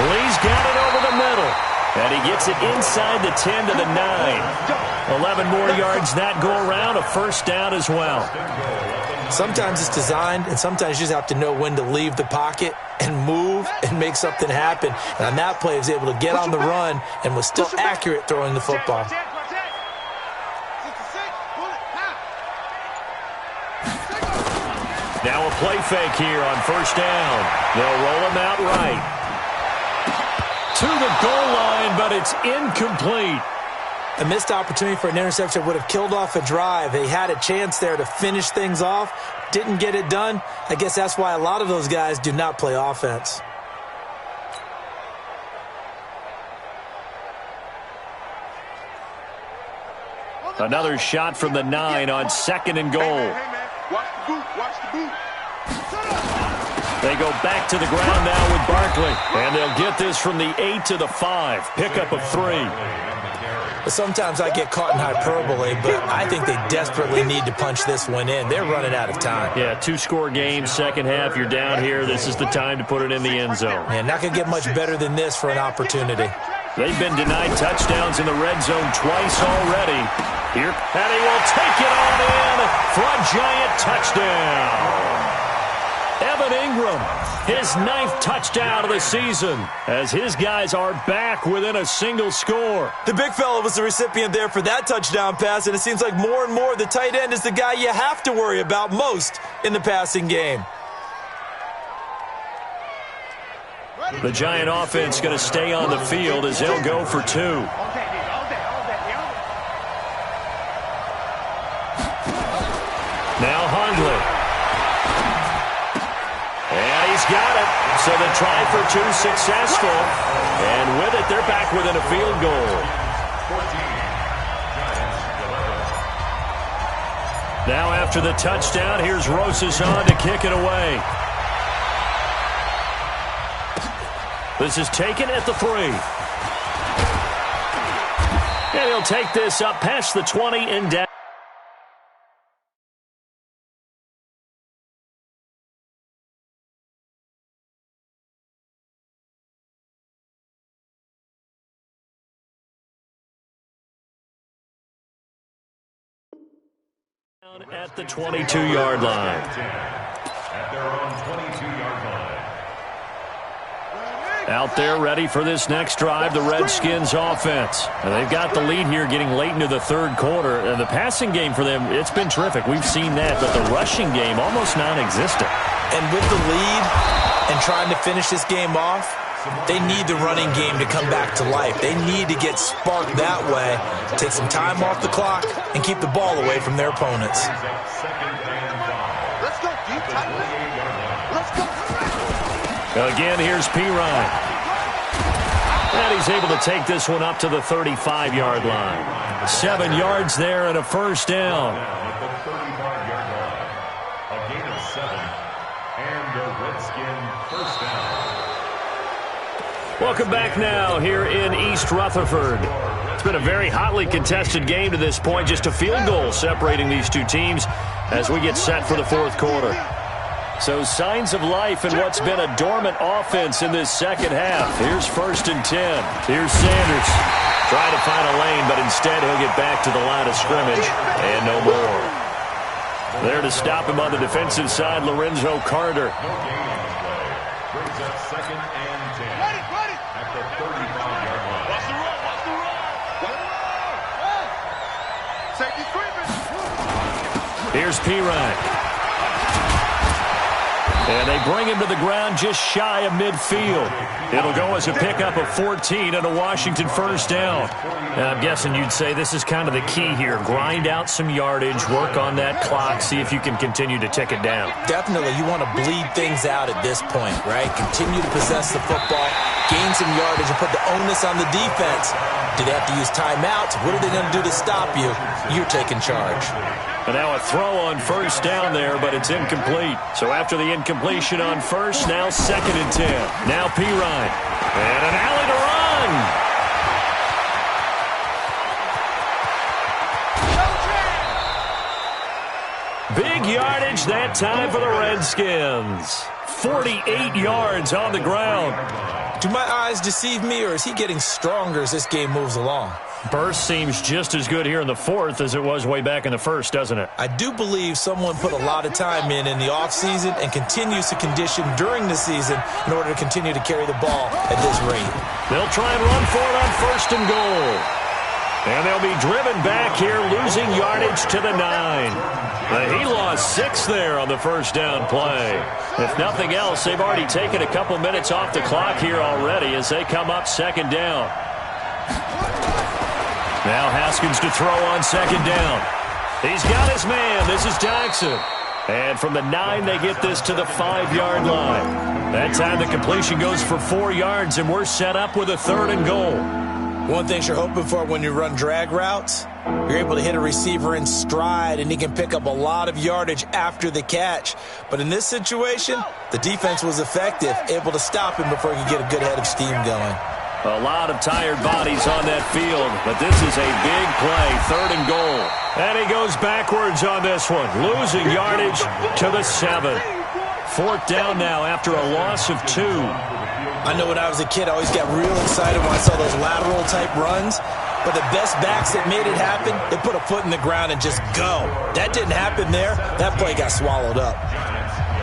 B: Lee's got it over the middle. And he gets it inside the 10 to the 9. 11 more yards that go around, a first down as well.
C: Sometimes it's designed, and sometimes you just have to know when to leave the pocket and move and make something happen. And on that play, he was able to get on the run and was still accurate throwing the football.
B: Now a play fake here on first down. They'll roll him out right. To the goal line, but it's incomplete.
C: A missed opportunity for an interception would have killed off a drive. They had a chance there to finish things off. Didn't get it done. I guess that's why a lot of those guys do not play offense.
B: Another shot from the 9 on second and goal.
D: Watch the boot. Watch the boot.
B: They go back to the ground now with Barkley. And they'll get this from the 8 to the 5. Pickup of 3.
C: Sometimes I get caught in hyperbole, but I think they desperately need to punch this one in. They're running out of time.
B: Yeah, 2-score game, second half. You're down here. This is the time to put it in the end zone.
C: And not going to get much better than this for an opportunity.
B: They've been denied touchdowns in the red zone twice already. Here, and he will take it on in for a Giant touchdown. Evan Ingram, his 9th touchdown of the season, as his guys are back within a single score.
C: The big fella was the recipient there for that touchdown pass, and it seems like more and more the tight end is the guy you have to worry about most in the passing game.
B: The Giant offense going to stay on the field as they'll go for 2. Now Hundley. And he's got it. So the try for 2 successful. And with it, they're back within a field goal.
E: 14.
B: Now after the touchdown, here's Rosas on to kick it away. This is taken at the 3. And he'll take this up past the 20 and down. At the 22-yard line.
E: At their own 22-yard line.
B: Out there ready for this next drive, the Redskins offense. And they've got the lead here getting late into the third quarter. And the passing game for them, it's been terrific. We've seen that, but the rushing game almost non-existent.
C: And with the lead and trying to finish this game off, they need the running game to come back to life. They need to get sparked that way, take some time off the clock, and keep the ball away from their opponents.
D: Let's go, deep tight. Let's go.
B: Again, here's Pirine. And he's able to take this one up to the 35-yard line. 7 yards there and a first down.
E: At the 35-yard line. A gain of 7. And a Redskin first down.
B: Welcome back now here in East Rutherford. It's been a very hotly contested game to this point. Just a field goal separating these two teams as we get set for the fourth quarter. So signs of life in what's been a dormant offense in this second half. Here's 1st and 10. Here's Sanders trying to find a lane, but instead he'll get back to the line of scrimmage and no more. There to stop him on the defensive side, Lorenzo Carter.
E: No gain on the play. Brings up 2nd and 10. At the 35-yard line.
D: Watch the roll. Watch the roll. Safety creeping.
B: Here's Pirine. And they bring him to the ground just shy of midfield. It'll go as a pickup of 14 and a Washington first down.
F: I'm guessing you'd say this is kind of the key here. Grind out some yardage, work on that clock, see if you can continue to tick it down.
C: Definitely, you want to bleed things out at this point, right? Continue to possess the football, gain some yardage, and put the onus on the defense. Do they have to use timeouts? What are they going to do to stop you? You're taking charge.
B: And now a throw on first down there, but it's incomplete. So after the incompletion on first, now 2nd and 10. Now Pirine. And an alley to run. Big yardage that time for the Redskins. 48 yards on the ground.
C: Do my eyes deceive me, or is he getting stronger as this game moves along?
B: Burst seems just as good here in the 4th as it was way back in the 1st, doesn't it?
C: I do believe someone put a lot of time in the offseason and continues to condition during the season in order to continue to carry the ball at this rate.
B: They'll try and run for it on 1st and goal. And they'll be driven back here, losing yardage to the 9. But he lost 6 there on the first down play. If nothing else, they've already taken a couple minutes off the clock here already as they come up 2nd down. Now Haskins to throw on 2nd down. He's got his man. This is Jackson. And from the 9, they get this to the 5-yard line. That time the completion goes for 4 yards, and we're set up with a 3rd and goal.
C: One thing you're hoping for when you run drag routes, you're able to hit a receiver in stride, and he can pick up a lot of yardage after the catch. But in this situation, the defense was effective, able to stop him before he could get a good head of steam going.
B: A lot of tired bodies on that field, but this is a big play, 3rd and goal. And he goes backwards on this one, losing yardage to the 7. 4th down now after a loss of 2.
C: I know when I was a kid, I always got real excited when I saw those lateral-type runs. But the best backs that made it happen, they put a foot in the ground and just go. That didn't happen there. That play got swallowed up.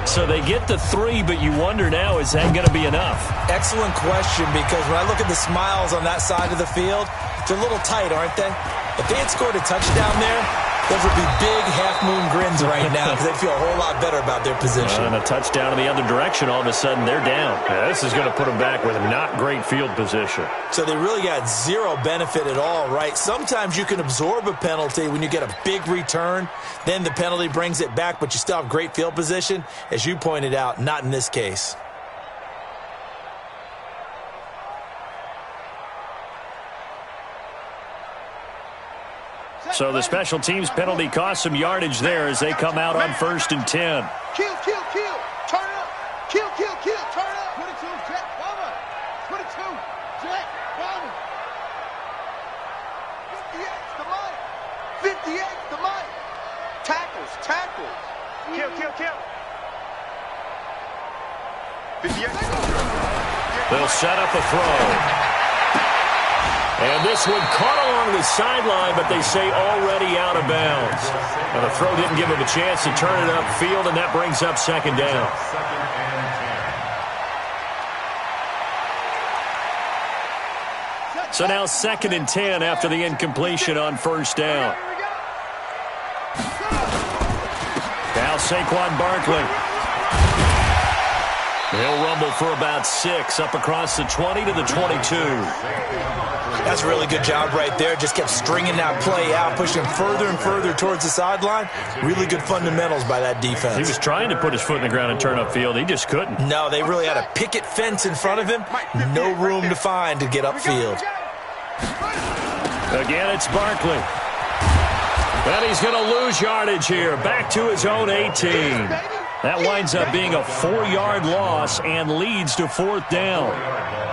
B: So they get the 3, but you wonder now, is that going to be enough?
C: Excellent question, because when I look at the smiles on that side of the field, they're a little tight, aren't they? If they had scored a touchdown there, those would be big half-moon grins right now because they feel a whole lot better about their position.
B: And a touchdown in the other direction, all of a sudden they're down. Yeah, this is going to put them back with not great field position.
C: So they really got zero benefit at all, right? Sometimes you can absorb a penalty when you get a big return. Then the penalty brings it back, but you still have great field position. As you pointed out, not in this case.
B: So the special teams penalty cost some yardage there as they come out on 1st and 10.
D: Kill, kill, kill. Turn it up. Kill, kill, kill. Turn it up. 22, Jack Bomber. 22, Jack Bomber. 58's the mic. 58's the mic. Tackles, tackles. Kill, kill, kill. 58.
B: They'll set up a throw. And this one caught along the sideline, but they say already out of bounds. Now the throw didn't give him a chance to turn it upfield, and that brings up 2nd down. So now 2nd and 10 after the incompletion on 1st down. Now Saquon Barkley. He'll rumble for about 6 up across the 20 to the 22.
C: That's a really good job right there. Just kept stringing that play out, pushing further and further towards the sideline. Really good fundamentals by that defense.
B: He was trying to put his foot in the ground and turn upfield. He just couldn't.
C: No, they really had a picket fence in front of him. No room to find to get upfield.
B: Again, it's Barkley. And he's going to lose yardage here. Back to his own 18. That winds up being a 4-yard loss and leads to 4th down.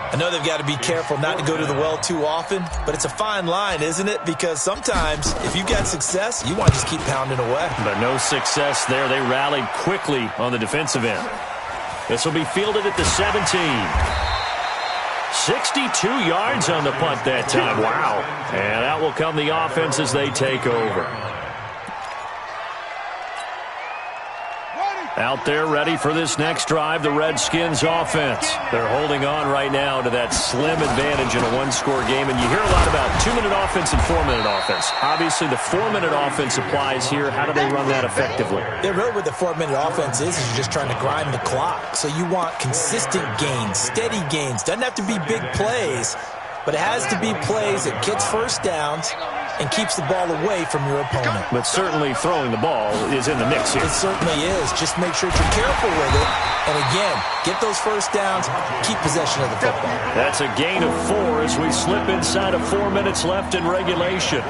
C: I know they've got to be careful not to go to the well too often, but it's a fine line, isn't it? Because sometimes if you've got success, you want to just keep pounding away.
B: But no success there. They rallied quickly on the defensive end. This will be fielded at the 17. 62 yards on the punt that time. Wow. And out will come the offense as they take over. Out there ready for this next drive, the Redskins offense. They're holding on right now to that slim advantage in a one-score game. And you hear a lot about 2-minute offense and 4-minute offense. Obviously, the 4-minute offense applies here. How do they run that effectively?
C: Yeah, really what the 4-minute offense is you're just trying to grind the clock. So you want consistent gains, steady gains. Doesn't have to be big plays, but it has to be plays that gets first downs and keeps the ball away from your opponent.
B: But certainly throwing the ball is in the mix here.
C: It certainly is. Just make sure you're careful with it. And again, get those first downs, keep possession of the football.
B: That's a gain of 4 as we slip inside of 4 minutes left in regulation.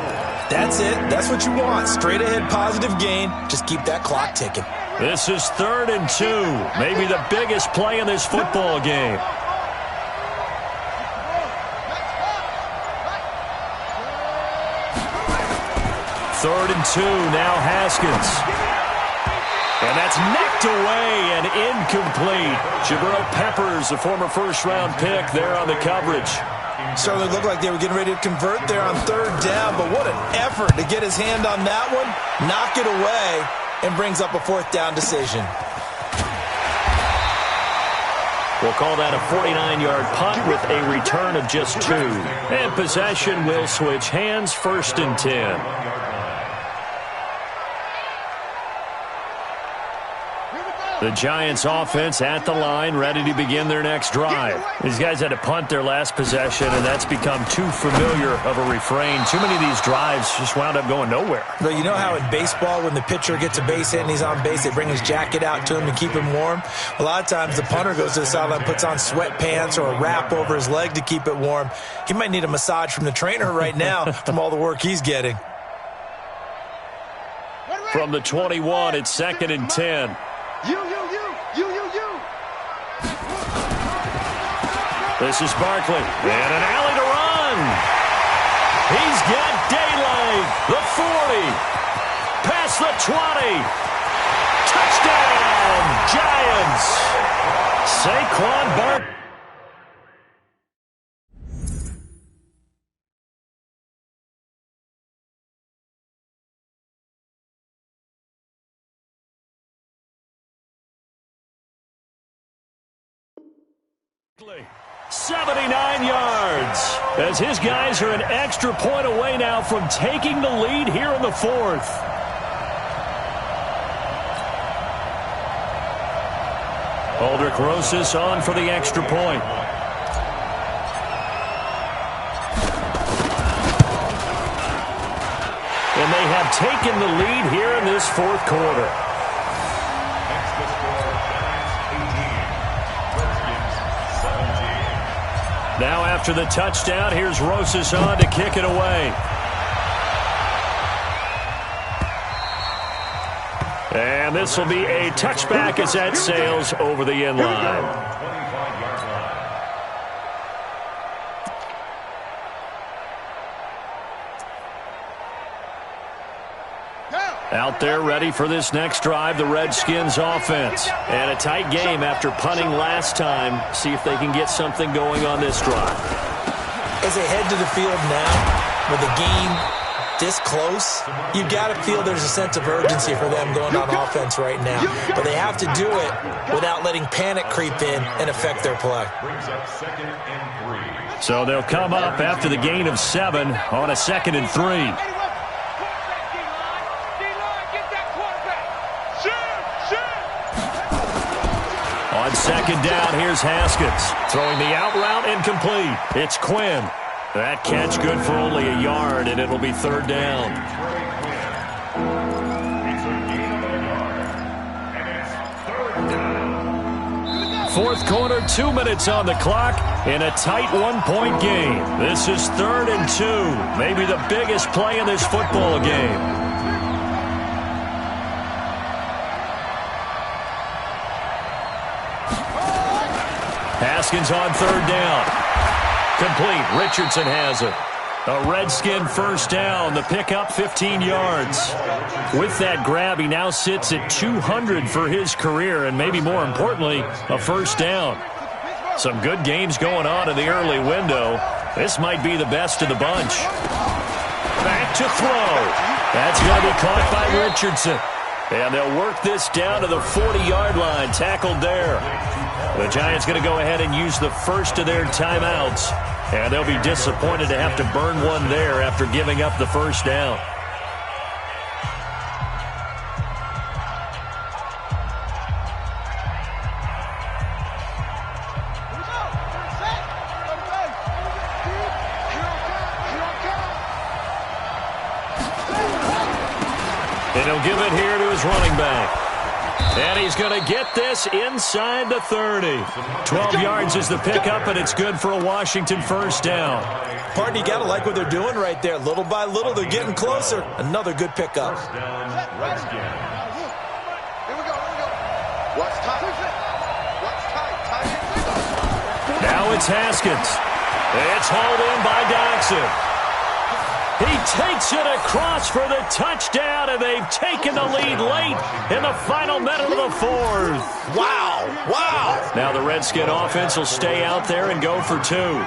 C: That's it. That's what you want. Straight ahead positive gain. Just keep that clock ticking.
B: This is 3rd and 2. Maybe the biggest play in this football game. Third and 2, now Haskins. And that's necked away and incomplete. Jabril Peppers, the former first-round pick, there on the coverage.
C: Certainly looked like they were getting ready to convert there on 3rd down, but what an effort to get his hand on that one, knock it away, and brings up a 4th down decision.
B: We'll call that a 49-yard punt with a return of just 2. And possession will switch hands, 1st and 10. The Giants offense at the line, ready to begin their next drive. These guys had to punt their last possession, and that's become too familiar of a refrain. Too many of these drives just wound up going nowhere.
C: But you know how in baseball, when the pitcher gets a base hit and he's on base, they bring his jacket out to him to keep him warm? A lot of times the punter goes to the sideline, puts on sweatpants or a wrap over his leg to keep it warm. He might need a massage from the trainer right now from all the work he's getting.
B: From the 21, it's 2nd and 10.
D: You.
B: This is Barkley, and an alley to run. He's got daylight. The 40, past the 20. Touchdown, Giants. Saquon Barkley. Barkley. 79 yards as his guys are an extra point away now from taking the lead here in the 4th. Aldrich Rosas on for the extra point. And they have taken the lead here in this 4th quarter. Now after the touchdown, here's Rosas on to kick it away. And this will be a touchback as that sails over the end line. Out there ready for this next drive, the Redskins offense. And a tight game after punting last time. See if they can get something going on this drive.
C: As they head to the field now, with the game this close, you've got to feel there's a sense of urgency for them going on offense right now. But they have to do it without letting panic creep in and affect their play.
B: So they'll come up after the gain of 7 on a 2nd and 3. On 2nd down, here's Haskins. Throwing the out route incomplete. It's Quinn. That catch good for only a yard, and it'll be 3rd down. Fourth quarter, 2 minutes on the clock in a tight 1-point game. This is 3rd and 2. Maybe the biggest play in this football game. Haskins on 3rd down. Complete. Richardson has it. A Redskin 1st down. The pickup 15 yards. With that grab, he now sits at 200 for his career, and maybe more importantly, a 1st down. Some good games going on in the early window. This might be the best of the bunch. Back to throw. That's going to be caught by Richardson. And they'll work this down to the 40-yard line, tackled there. The Giants going to go ahead and use the first of their timeouts. And they'll be disappointed to have to burn one there after giving up the first down. And he'll give it here to his running back. And he's going to get this inside the 30. 12 yards is the pickup, and it's good for a Washington first down.
C: Pardon, you got to like what they're doing right there. Little by little, they're getting closer. Another good pickup.
D: Here we go. What's tight?
B: Now it's Haskins. It's hauled in by Dodson. He takes it across for the touchdown, and they've taken the lead late in the final minute of the fourth.
C: Wow.
B: Now the Redskin offense will stay out there and go for two.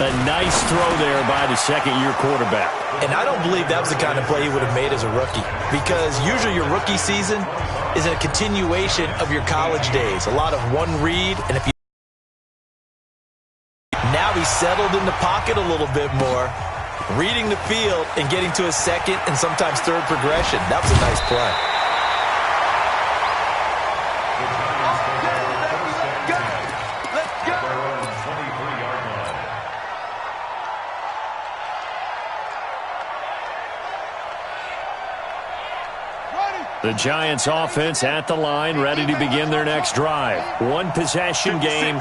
B: A nice throw there by the second-year quarterback.
C: And I don't believe that was the kind of play he would have made as a rookie, because usually your rookie season is a continuation of your college days. A lot of one read, and if you now he's settled in the pocket a little bit more, reading the field and getting to a second and sometimes third progression. That was a nice play.
B: The Giants offense at the line, ready to begin their next drive. One possession game,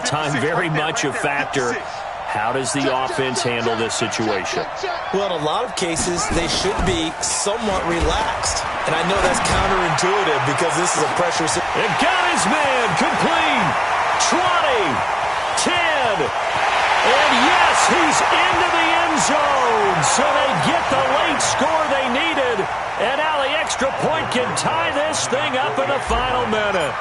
B: time very much a factor. How does the offense handle this situation?
C: Well, in a lot of cases, they should be somewhat relaxed. And I know that's counterintuitive because this is a pressure.
B: And got his man, complete, 20, 10, and yes, he's into the end zone. So they get the late score they needed. And now the extra point can tie this thing up in the final minute.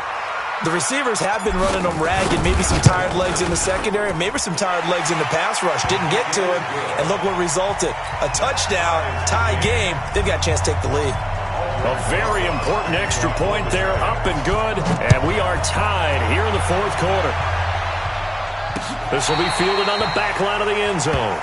C: The receivers have been running them ragged, maybe some tired legs in the secondary, maybe some tired legs in the pass rush. Didn't get to him, and look what resulted. A touchdown, tie game. They've got a chance to take the lead.
B: A very important extra point there, up and good. And we are tied here in the fourth quarter. This will be fielded on the back line of the end zone.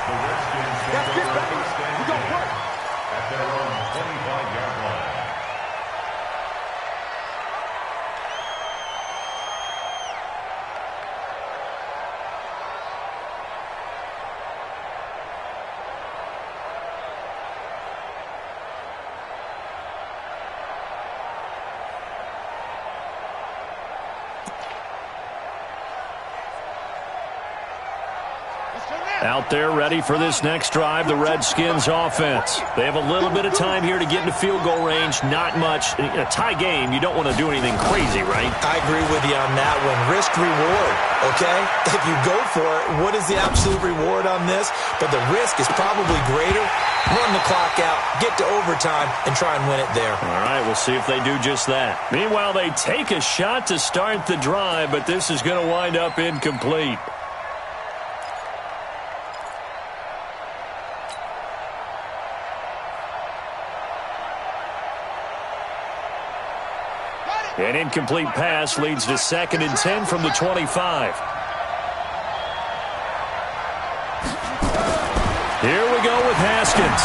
B: Out there ready for this next drive, the Redskins offense. They have a little bit of time here to get into field goal range. Not much. In a tie game, you don't want to do anything crazy, right?
C: I agree with you on that one. Risk reward, okay? If you go for it, what is the absolute reward on this? But the risk is probably greater. Run the clock out, get to overtime, and try and win it there.
B: All right, we'll see if they do just that. Meanwhile, they take a shot to start the drive, but this is going to wind up incomplete. An incomplete pass leads to 2nd and 10 from the 25. Here we go with Haskins.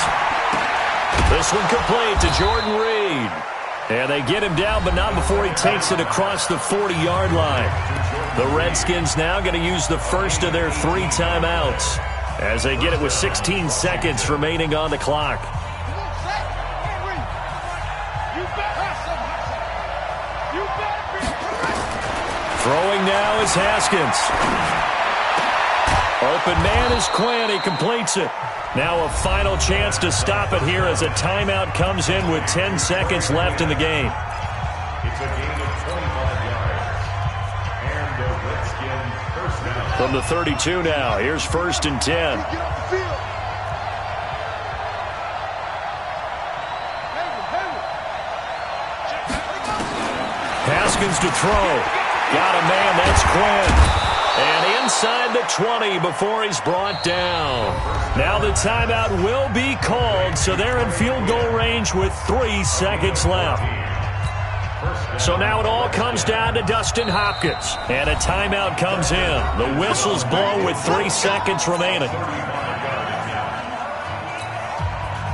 B: This one complete to Jordan Reed. And they get him down, but not before he takes it across the 40-yard line. The Redskins now going to use the first of their 3 timeouts as they get it with 16 seconds remaining on the clock. Throwing now is Haskins. Open man is Quinn. He completes it. Now a final chance to stop it here as a timeout comes in with 10 seconds left in the game.
E: It's a gain of 25 yards. And the Redskins first down.
B: From the 32 now, here's 1st and 10. Haskins to throw. Got a man, that's Quinn. And inside inside the 20 before he's brought down. Now the timeout will be called, so they're in field goal range with 3 seconds left. So now it all comes down to Dustin Hopkins, and a timeout comes in. The whistles blow with 3 seconds remaining.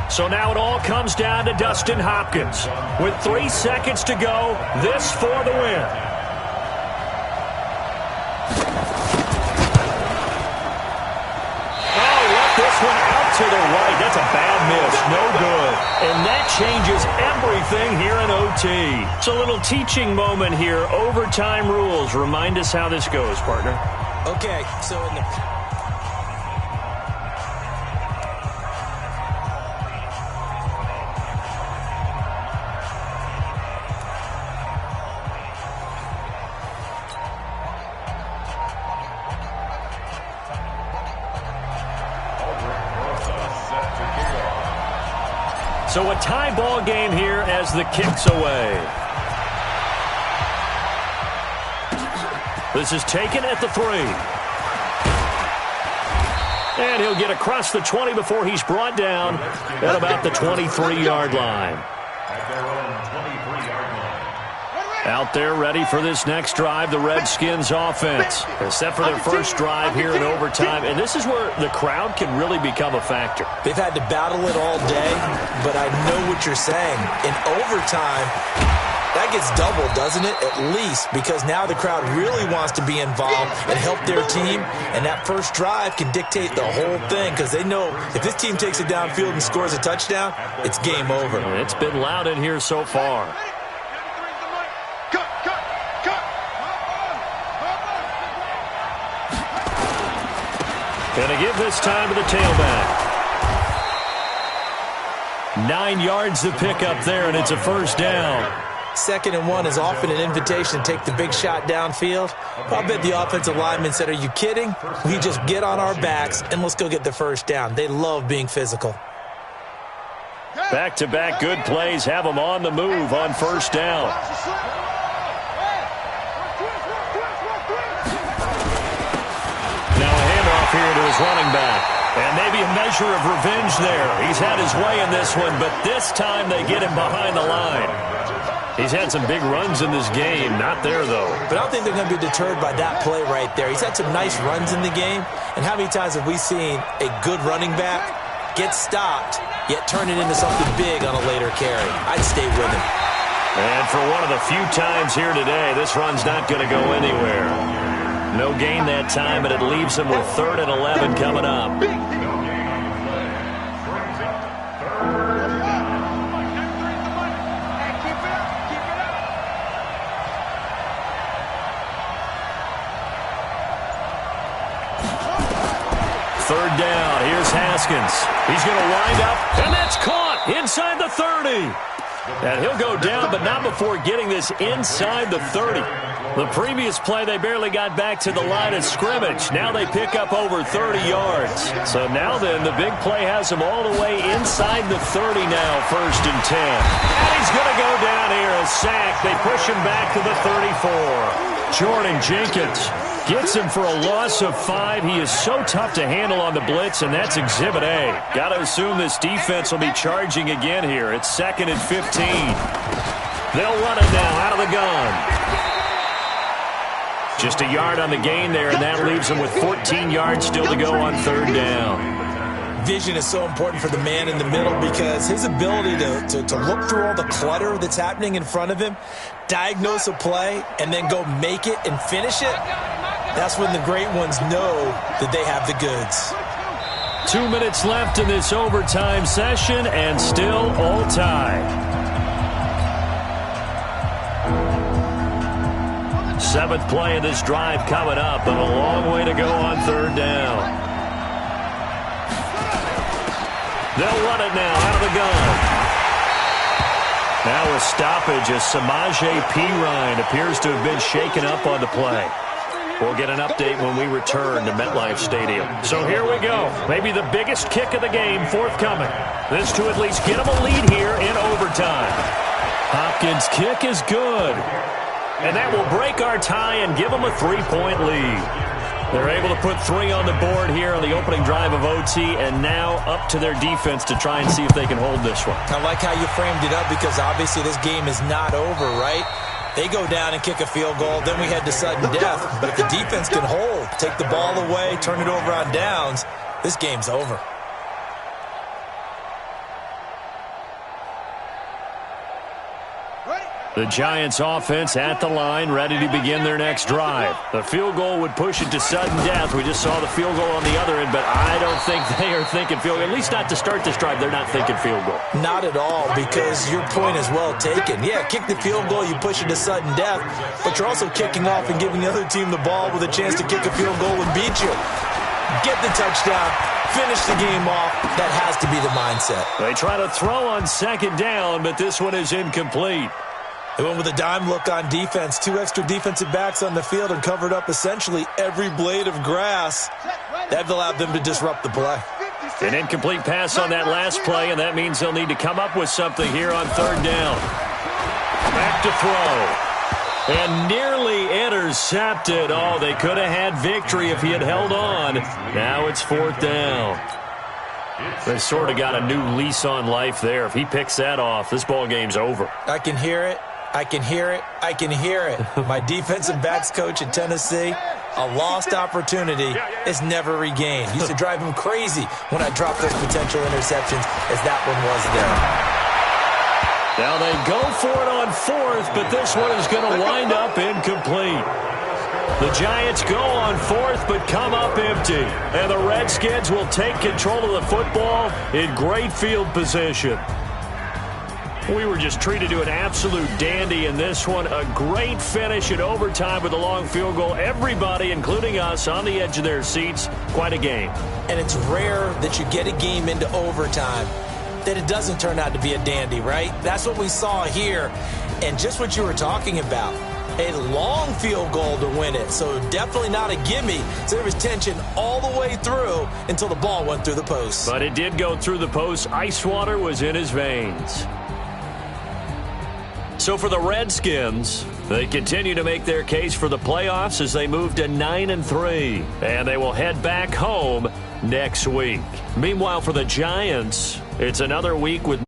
B: So now it all comes down to Dustin Hopkins. With 3 seconds to go, this for the win. Oh, left this one out to the right. That's a bad miss. No good. And that changes everything here in OT. It's a little teaching moment here. Overtime rules. Remind us how this goes, partner.
C: Okay, so in the...
B: So a tie ball game here as the kick's away. This is taken at the 3. And he'll get across the 20 before he's brought down at about the 23-yard line.
E: At their own 23-yard line.
B: Out there ready for this next drive, the Redskins offense. They're set for their first drive here in overtime, and this is where the crowd can really become a factor.
C: They've had to battle it all day, but I know what you're saying. In overtime, that gets doubled, doesn't it? At least, because now the crowd really wants to be involved and help their team, and that first drive can dictate the whole thing because they know if this team takes it downfield and scores a touchdown, it's game over.
B: It's been loud in here so far. Gonna give this time to the tailback. 9 yards to pick up there, and it's a first down.
C: 2nd and 1 is often an invitation to take the big shot downfield. I'll bet the offensive lineman said, are you kidding? We just get on our backs and let's go get the first down. They love being physical.
B: Back-to-back good plays have them on the move on first down. Here to his running back. And maybe a measure of revenge there. He's had his way in this one, but this time they get him behind the line. He's had some big runs in this game. Not there, though.
C: But I don't think they're going to be deterred by that play right there. He's had some nice runs in the game. And how many times have we seen a good running back get stopped, yet turn it into something big on a later carry? I'd stay with him.
B: And for one of the few times here today, this run's not going to go anywhere. No gain that time, and it leaves them with 3rd and 11 coming up. Third down. Here's Haskins. He's going to wind up, and that's caught inside the 30. And he'll go down, but not before getting this inside the 30. The previous play, they barely got back to the line of scrimmage. Now they pick up over 30 yards. So now then, the big play has them all the way inside the 30 now, 1st and 10. And he's going to go down here, a sack. They push him back to the 34. Jordan Jenkins gets him for a loss of 5. He is so tough to handle on the blitz, and that's Exhibit A. Got to assume this defense will be charging again here. It's 2nd and 15. They'll run it now out of the gun. Just a yard on the gain there, and that leaves them with 14 yards still to go on 3rd down.
C: Vision is so important for the man in the middle because his ability to look through all the clutter that's happening in front of him, diagnose a play, and then go make it and finish it, that's when the great ones know that they have the goods.
B: 2 minutes left in this overtime session, and still all tied. 7th play of this drive coming up, and a long way to go on 3rd down. They'll run it now out of the gun. Now a stoppage as Samaje Perine appears to have been shaken up on the play. We'll get an update when we return to MetLife Stadium. So here we go. Maybe the biggest kick of the game forthcoming. This to at least get them a lead here in overtime. Hopkins' kick is good. And that will break our tie and give them a 3-point lead. They're able to put 3 on the board here on the opening drive of OT, and now up to their defense to try and see if they can hold this one.
C: I like how you framed it up because obviously this game is not over, right? They go down and kick a field goal, then we head to sudden death. But if the defense can hold, take the ball away, turn it over on downs, this game's over.
B: The Giants offense at the line, ready to begin their next drive. The field goal would push it to sudden death. We just saw the field goal on the other end, but I don't think they are thinking field goal. At least not to start this drive, they're not thinking field goal.
C: Not at all, because your point is well taken. Yeah, kick the field goal, you push it to sudden death, but you're also kicking off and giving the other team the ball with a chance to kick a field goal and beat you. Get the touchdown, finish the game off. That has to be the mindset.
B: They try to throw on second down, but this one is incomplete.
C: They went with a dime look on defense. 2 extra defensive backs on the field and covered up essentially every blade of grass. That allowed them to disrupt the play.
B: An incomplete pass on that last play, and that means they'll need to come up with something here on third down. Back to throw. And nearly intercepted. Oh, they could have had victory if he had held on. Now it's fourth down. They sort of got a new lease on life there. If he picks that off, this ball game's over.
C: I can hear it. I can hear it. I can hear it. My defensive backs coach at Tennessee, a lost opportunity is never regained. Used to drive him crazy when I dropped those potential interceptions as that one was there.
B: Now they go for it on fourth, but this one is going to wind up incomplete. The Giants go on fourth, but come up empty. And the Redskins will take control of the football in great field position. We were just treated to an absolute dandy in this one. A great finish in overtime with a long field goal. Everybody, including us, on the edge of their seats. Quite a game. And it's rare that you get a game into overtime that it doesn't turn out to be a dandy, right? That's what we saw here. And just what you were talking about. A long field goal to win it, so definitely not a gimme. So there was tension all the way through until the ball went through the post. But it did go through the post. Ice water was in his veins. So for the Redskins, they continue to make their case for the playoffs as they move to 9-3. And they will head back home next week. Meanwhile, for the Giants, it's another week with